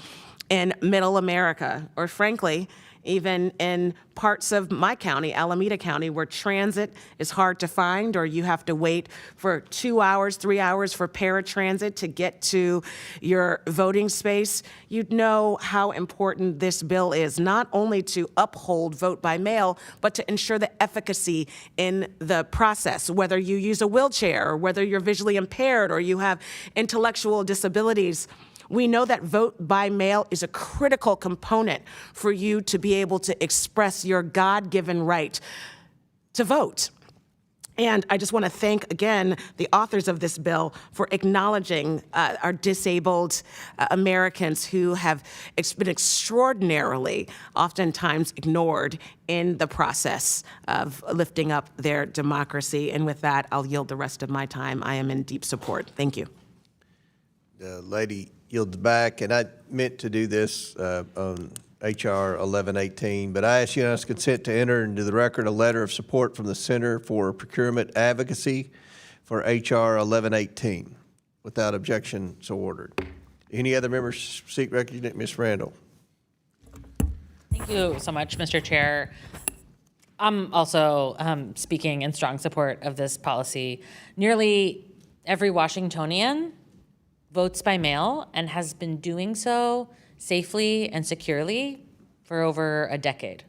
Q: in Middle America, or frankly, even in parts of my county, Alameda County, where transit is hard to find, or you have to wait for 2 hours, 3 hours for paratransit to get to your voting space, you'd know how important this bill is, not only to uphold vote by mail, but to ensure the efficacy in the process, whether you use a wheelchair, or whether you're visually impaired, or you have intellectual disabilities. We know that vote by mail is a critical component for you to be able to express your God-given right to vote. And I just want to thank, again, the authors of this bill for acknowledging our disabled Americans who have been extraordinarily, oftentimes ignored in the process of lifting up their democracy. And with that, I'll yield the rest of my time. I am in deep support. Thank you.
A: The lady yields back, and I meant to do this on H.R. 1118, but I ask unanimous consent to enter into the record a letter of support from the Center for Procurement Advocacy for H.R. 1118. Without objection, so ordered. Any other members seek recognition? Ms. Randall.
N: Thank you so much, Mr. Chair. I'm also speaking in strong support of this policy. Nearly every Washingtonian votes by mail and has been doing so safely and securely for over a decade.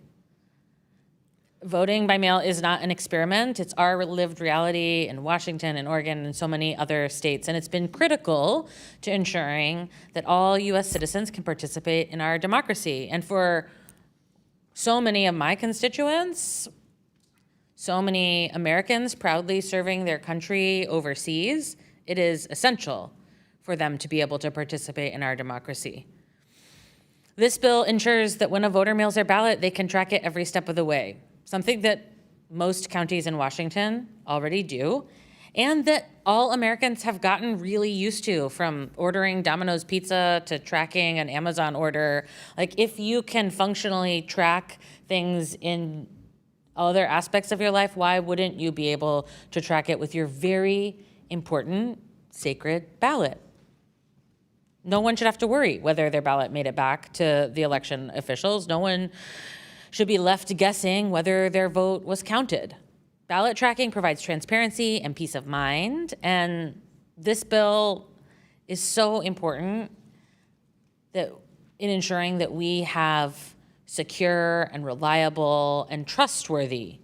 N: Voting by mail is not an experiment. It's our lived reality in Washington and Oregon and so many other states. And it's been critical to ensuring that all U.S. citizens can participate in our democracy. And for so many of my constituents, so many Americans proudly serving their country overseas, it is essential for them to be able to participate in our democracy. This bill ensures that when a voter mails their ballot, they can track it every step of the way, something that most counties in Washington already do, and that all Americans have gotten really used to, from ordering Domino's Pizza to tracking an Amazon order. Like, if you can functionally track things in other aspects of your life, why wouldn't you be able to track it with your very important sacred ballot? No one should have to worry whether their ballot made it back to the election officials. No one should be left guessing whether their vote was counted. Ballot tracking provides transparency and peace of mind, and this bill is so important that in ensuring that we have secure and reliable and trustworthy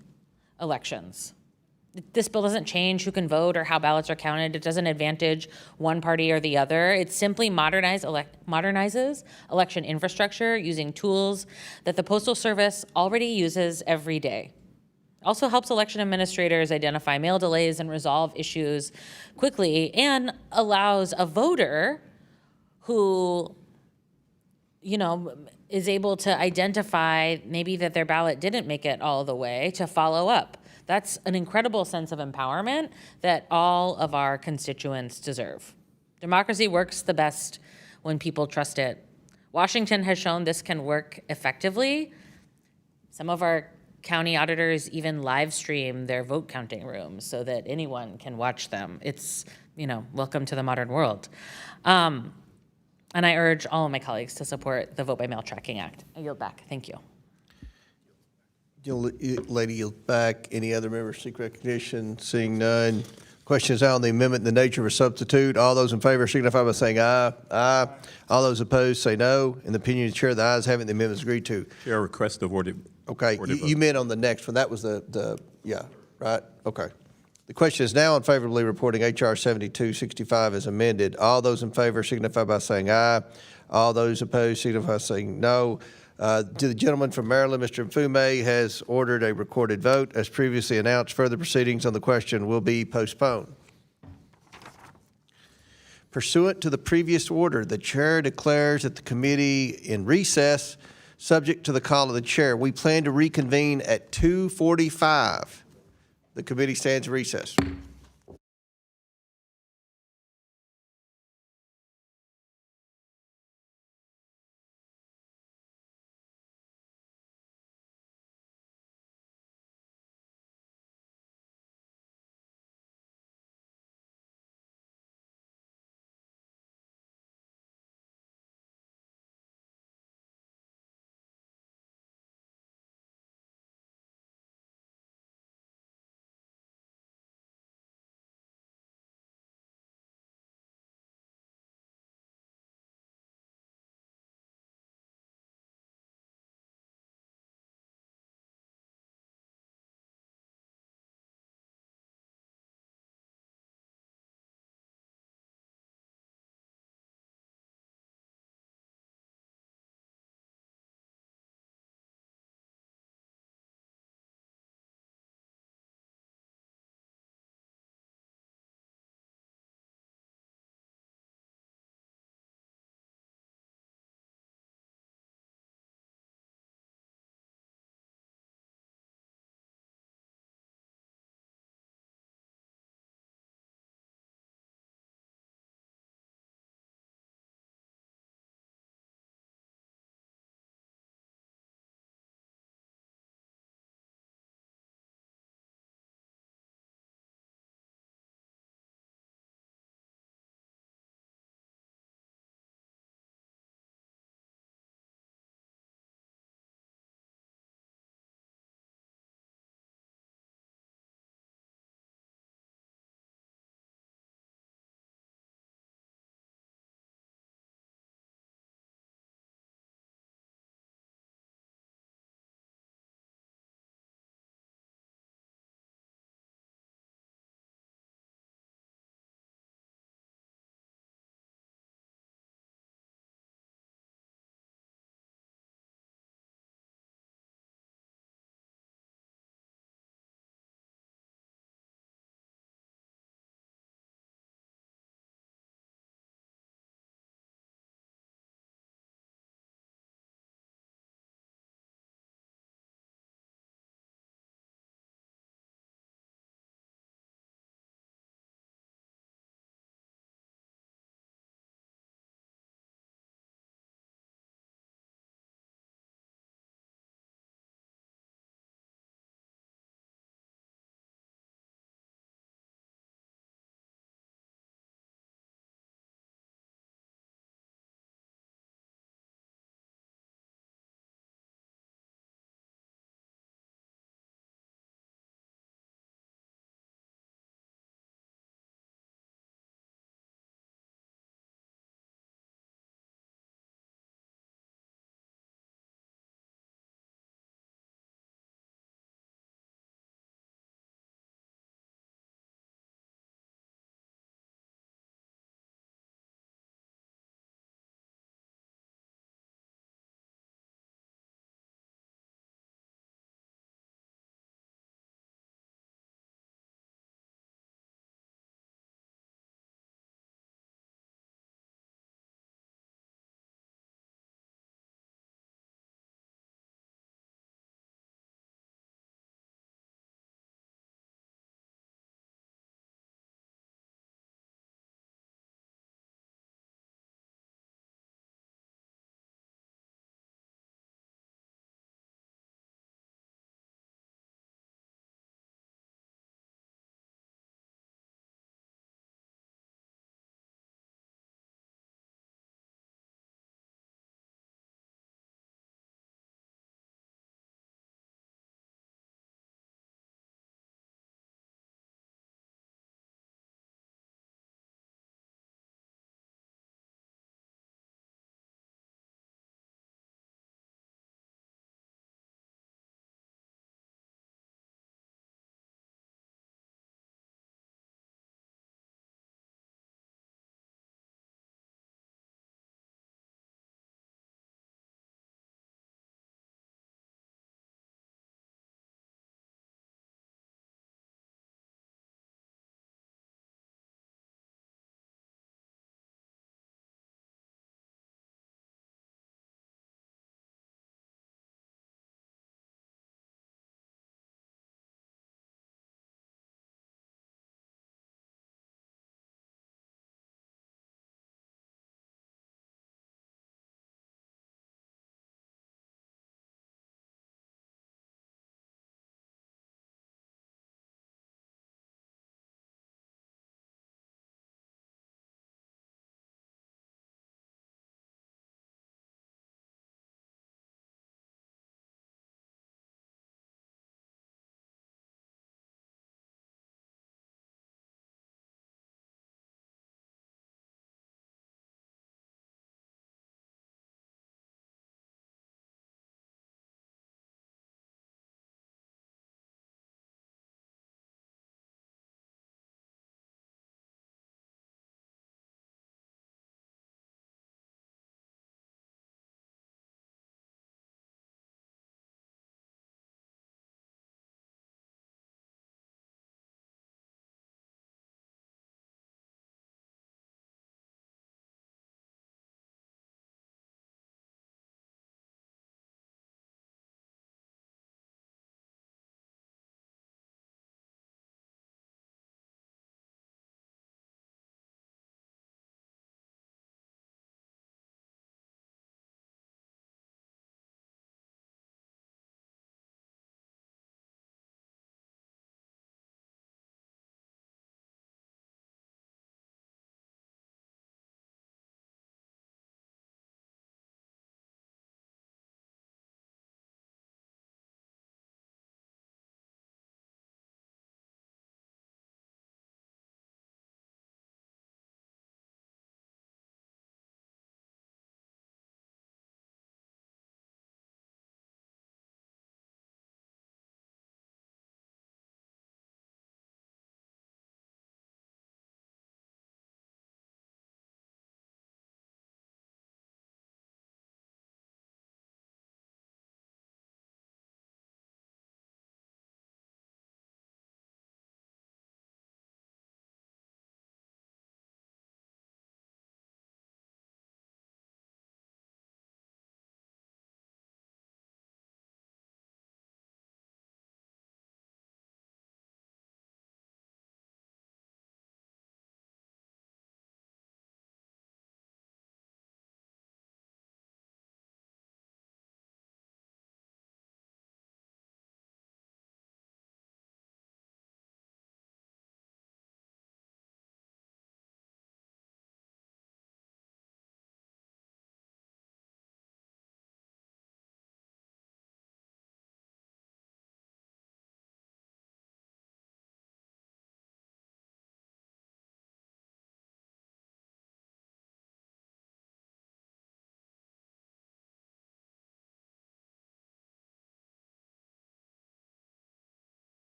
N: elections. This bill doesn't change who can vote or how ballots are counted. It doesn't advantage one party or the other. It simply modernizes election infrastructure using tools that the Postal Service already uses every day. It also helps election administrators identify mail delays and resolve issues quickly, and allows a voter who is able to identify maybe that their ballot didn't make it all the way to follow up. That's an incredible sense of empowerment that all of our constituents deserve. Democracy works the best when people trust it. Washington has shown this can work effectively. Some of our county auditors even live stream their vote counting rooms so that anyone can watch them. It's, welcome to the modern world. And I urge all of my colleagues to support the Vote by Mail Tracking Act. I yield back. Thank you.
A: Lady yield back. Any other members seek recognition? Seeing none. Question is on the amendment in the nature of a substitute. All those in favor signify by saying aye. Aye. All those opposed say no. In the opinion of the chair, the ayes have it. The amendment is agreed to.
J: Chair, request of order.
A: Okay, you meant on the next one. That was yeah, right? Okay. The question is now unfavorably reporting H.R. 7265 as amended. All those in favor signify by saying aye. All those opposed signify by saying no. To the gentleman from Maryland, Mr. Mfume has ordered a recorded vote. As previously announced, further proceedings on the question will be postponed. Pursuant to the previous order, the chair declares that the committee in recess, subject to the call of the chair. We plan to reconvene at 2:45. The committee stands in recess.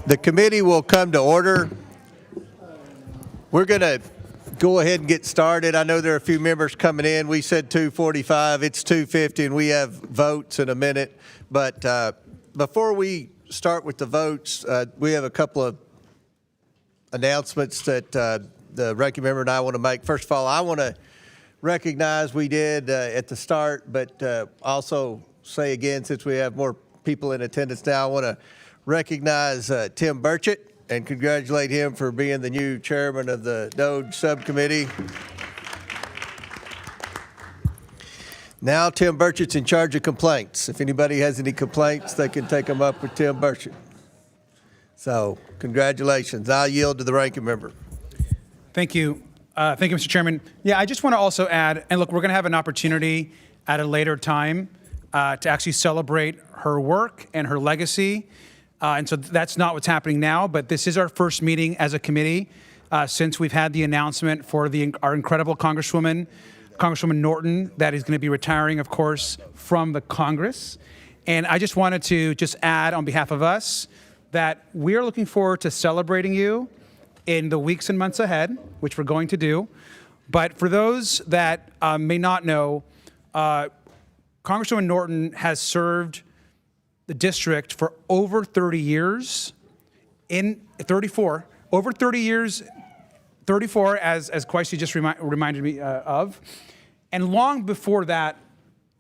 A: The committee will come to order. We're going to go ahead and get started. I know there are a few members coming in. We said 2:45. It's 2:50, and we have votes in a minute. But before we start with the votes, we have a couple of announcements that the ranking member and I want to make. First of all, I want to recognize we did at the start, but also say again, since we have more people in attendance now, I want to recognize Tim Burchett and congratulate him for being the new chairman of the DOJ subcommittee. Now Tim Burchett's in charge of complaints. If anybody has any complaints, they can take them up with Tim Burchett. So congratulations. I'll yield to the ranking member.
C: Thank you. Thank you, Mr. Chairman. Yeah, I just want to also add, and look, we're going to have an opportunity at a later time to actually celebrate her work and her legacy. And so that's not what's happening now, but this is our first meeting as a committee since we've had the announcement for our incredible Congresswoman Norton, that is going to be retiring, of course, from the Congress. And I just wanted to just add on behalf of us that we're looking forward to celebrating you in the weeks and months ahead, which we're going to do. But for those that may not know, Congresswoman Norton has served the district for over 30 years, over 30 years, 34 as Kwesi just reminded me of. And long before that,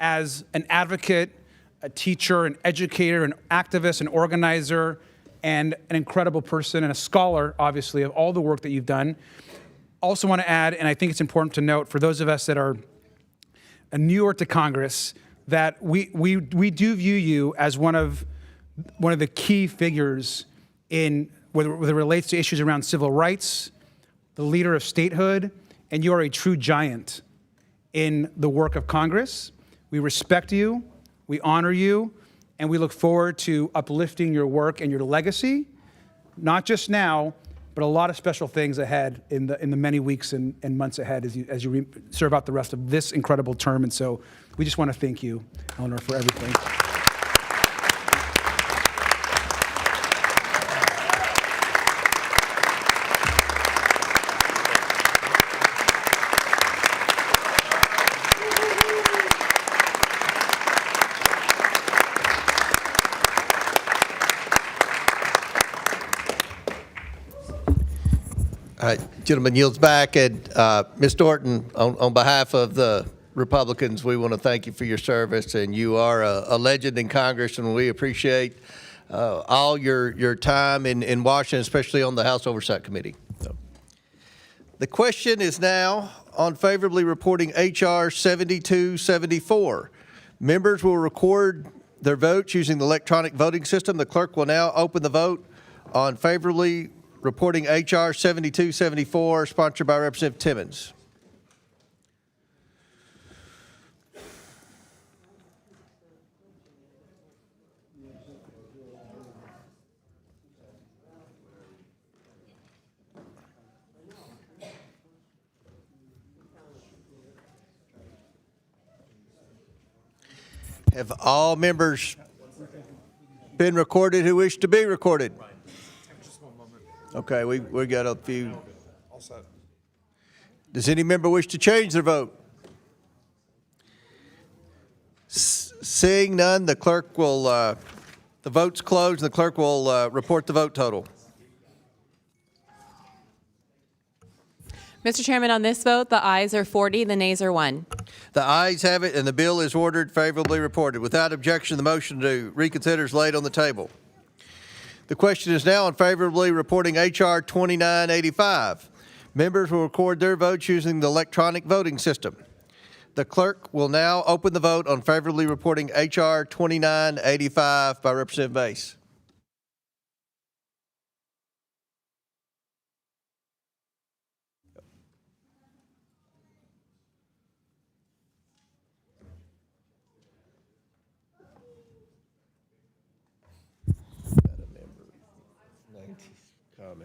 C: as an advocate, a teacher, an educator, an activist, an organizer, and an incredible person and a scholar, obviously, of all the work that you've done. Also want to add, and I think it's important to note for those of us that are newer to Congress, that we do view you as one of the key figures in whether it relates to issues around civil rights, the leader of statehood, and you are a true giant in the work of Congress. We respect you, we honor you, and we look forward to uplifting your work and your legacy, not just now, but a lot of special things ahead in the many weeks and months ahead as you serve out the rest of this incredible term. And so we just want to thank you, Eleanor, for everything.
A: All right, gentleman yields back. And Ms. Norton, on behalf of the Republicans, we want to thank you for your service. And you are a legend in Congress, and we appreciate all your time in Washington, especially on the House Oversight Committee. So, the question is now on favorably reporting H.R. 7274. Members will record their votes using the electronic voting system. The clerk will now open the vote on favorably reporting H.R. 7274, sponsored by Representative Timmons. Have all members been recorded who wish to be recorded? Okay, we got a few. Does any member wish to change their vote? Seeing none, the clerk will, the vote's closed, and the clerk will report the vote total.
B: Mr. Chairman, on this vote, the ayes are 40, the nays are 1.
A: The ayes have it, and the bill is ordered favorably reported. Without objection, the motion to reconsider is laid on the table. The question is now on favorably reporting H.R. 2985. Members will record their votes using the electronic voting system. The clerk will now open the vote on favorably reporting H.R. 2985 by Representative Bass.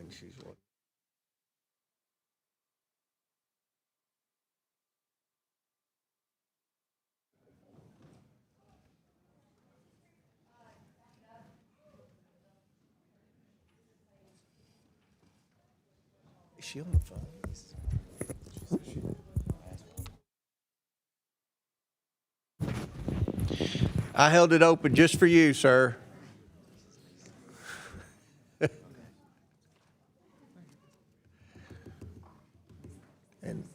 A: She's one. Is she on the phone? I held it open just for you, sir. And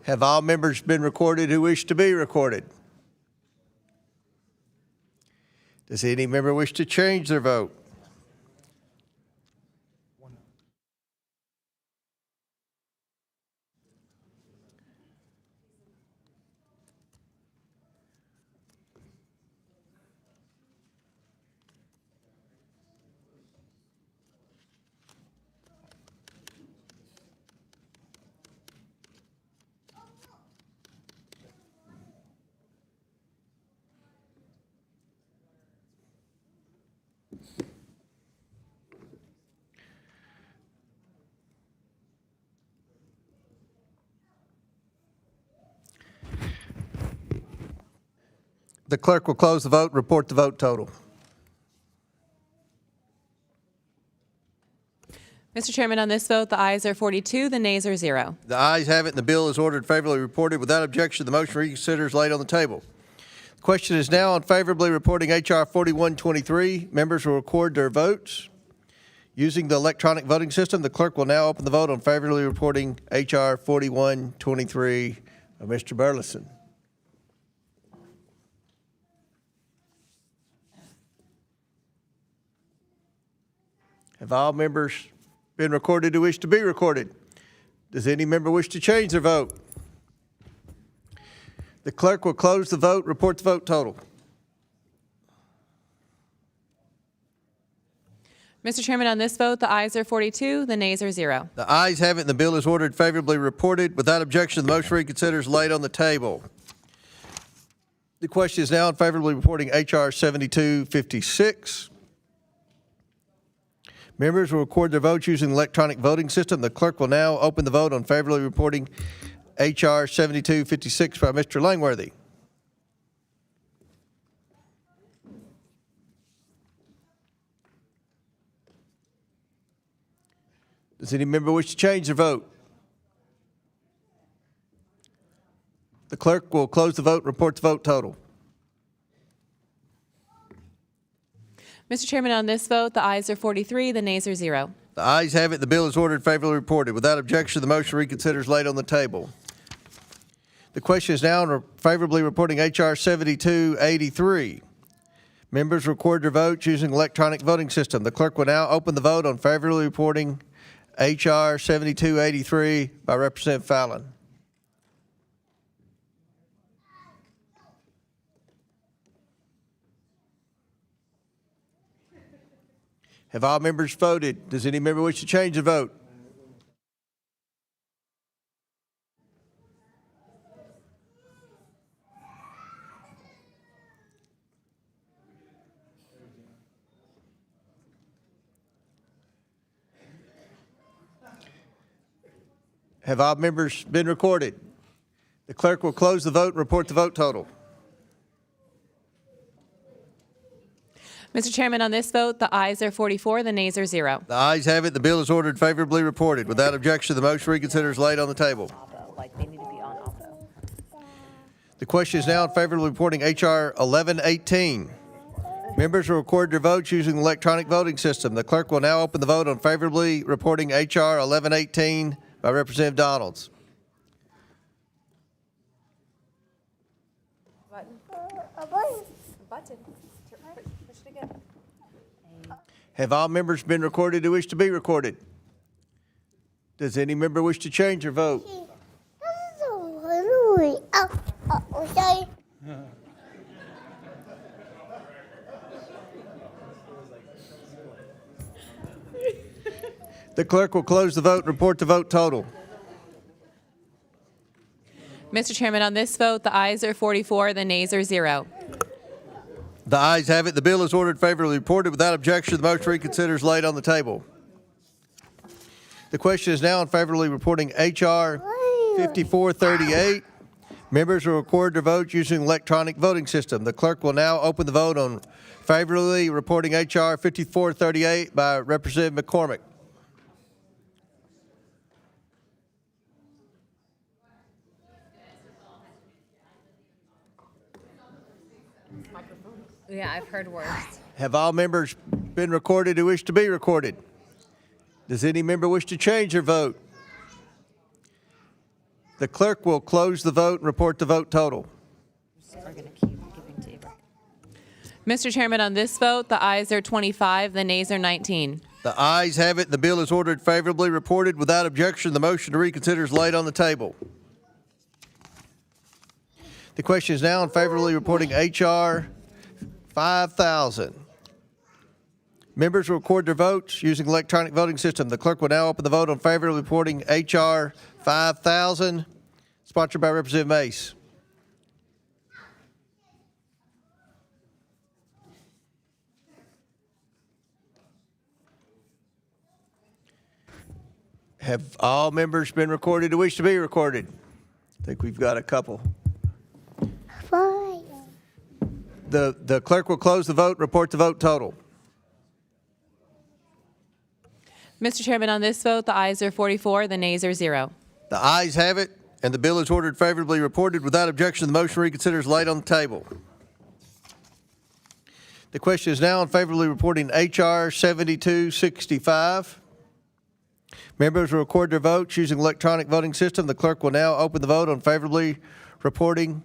A: have all members been recorded who wish to be recorded? Does any member wish to change their vote? The clerk will close the vote and report the vote total.
B: Mr. Chairman, on this vote, the ayes are 42, the nays are 0.
A: The ayes have it, and the bill is ordered favorably reported. Without objection, the motion reconsidered is laid on the table. The question is now on favorably reporting H.R. 4123. Members will record their votes using the electronic voting system. The clerk will now open the vote on favorably reporting H.R. 4123. Mr. Burleson. Have all members been recorded who wish to be recorded? Does any member wish to change their vote? The clerk will close the vote, report the vote total.
B: Mr. Chairman, on this vote, the ayes are 42, the nays are 0.
A: The ayes have it, and the bill is ordered favorably reported. Without objection, the motion reconsidered is laid on the table. The question is now on favorably reporting H.R. 7256. Members will record their votes using the electronic voting system. The clerk will now open the vote on favorably reporting H.R. 7256 by Mr. Langworthy. Does any member wish to change their vote? The clerk will close the vote and report the vote total.
B: Mr. Chairman, on this vote, the ayes are 43, the nays are 0.
A: The ayes have it. The bill is ordered favorably reported. Without objection, the motion reconsidered is laid on the table. The question is now on favorably reporting H.R. 7283. Members record their votes using electronic voting system. The clerk will now open the vote on favorably reporting H.R. 7283 by Representative Fallon. Have all members voted? Does any member wish to change the vote? Have all members been recorded? The clerk will close the vote and report the vote total.
B: Mr. Chairman, on this vote, the ayes are 44, the nays are 0.
A: The ayes have it. The bill is ordered favorably reported. Without objection, the motion reconsidered is laid on the table. The question is now on favorably reporting H.R. 1118. Members will record their votes using the electronic voting system. The clerk will now open the vote on favorably reporting H.R. 1118 by Representative Donalds. Have all members been recorded who wish to be recorded? Does any member wish to change their vote? The clerk will close the vote and report the vote total.
B: Mr. Chairman, on this vote, the ayes are 44, the nays are 0.
A: The ayes have it. The bill is ordered favorably reported. Without objection, the motion reconsidered is laid on the table. The question is now on favorably reporting H.R. 5438. Members will record their votes using electronic voting system. The clerk will now open the vote on favorably reporting H.R. 5438 by Representative McCormick.
N: Yeah, I've heard worse.
A: Have all members been recorded who wish to be recorded? Does any member wish to change their vote? The clerk will close the vote and report the vote total.
B: Mr. Chairman, on this vote, the ayes are 25, the nays are 19.
A: The ayes have it. The bill is ordered favorably reported. Without objection, the motion to reconsider is laid on the table. The question is now on favorably reporting H.R. 5000. Members will record their votes using electronic voting system. The clerk will now open the vote on favorably reporting H.R. 5000, sponsored by Representative Mace. Have all members been recorded who wish to be recorded? I think we've got a couple. The clerk will close the vote and report the vote total.
B: Mr. Chairman, on this vote, the ayes are 44, the nays are 0.
A: The ayes have it, and the bill is ordered favorably reported. Without objection, the motion to reconsider is laid on the table. The question is now on favorably reporting H.R. 7265. Members will record their votes using electronic voting system. The clerk will now open the vote on favorably reporting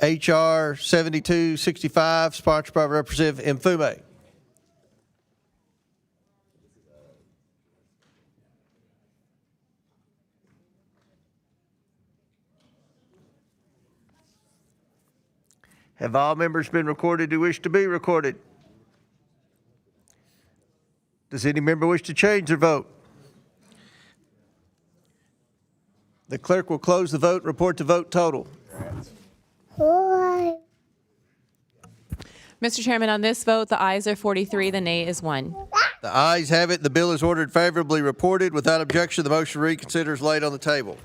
A: H.R. 7265, sponsored by Representative Mfume. Have all members been recorded who wish to be recorded? Does any member wish to change their vote? The clerk will close the vote and report the vote total.
B: Mr. Chairman, on this vote, the ayes are 43, the nay is 1.
A: The ayes have it. The bill is ordered favorably reported. Without objection, the motion to reconsider is laid on the table.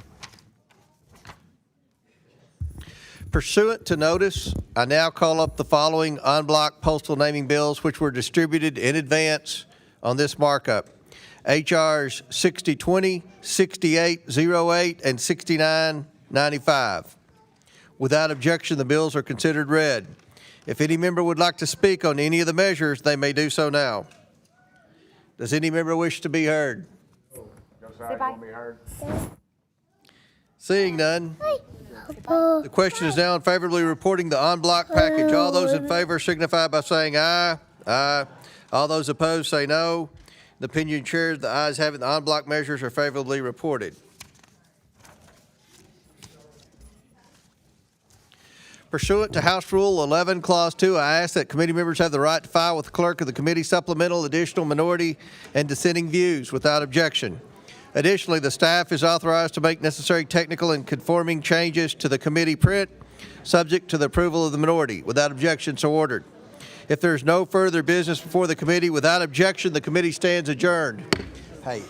A: Pursuant to notice, I now call up the following en bloc postal naming bills which were distributed in advance on this markup. HRs 6020, 6808, and 6995. Without objection, the bills are considered read. If any member would like to speak on any of the measures, they may do so now. Does any member wish to be heard? Seeing none. The question is now in favorably reporting the en bloc package. All those in favor signify by saying aye. Aye. All those opposed say no. The opinion chairs, the ayes have it. The en bloc measures are favorably reported. Pursuant to House Rule 11, Clause 2, I ask that committee members have the right to file with the clerk of the committee supplemental, additional, minority, and dissenting views without objection. Additionally, the staff is authorized to make necessary technical and conforming changes to the committee print, subject to the approval of the minority. Without objection, so ordered. If there is no further business before the committee, without objection, the committee stands adjourned. Hey.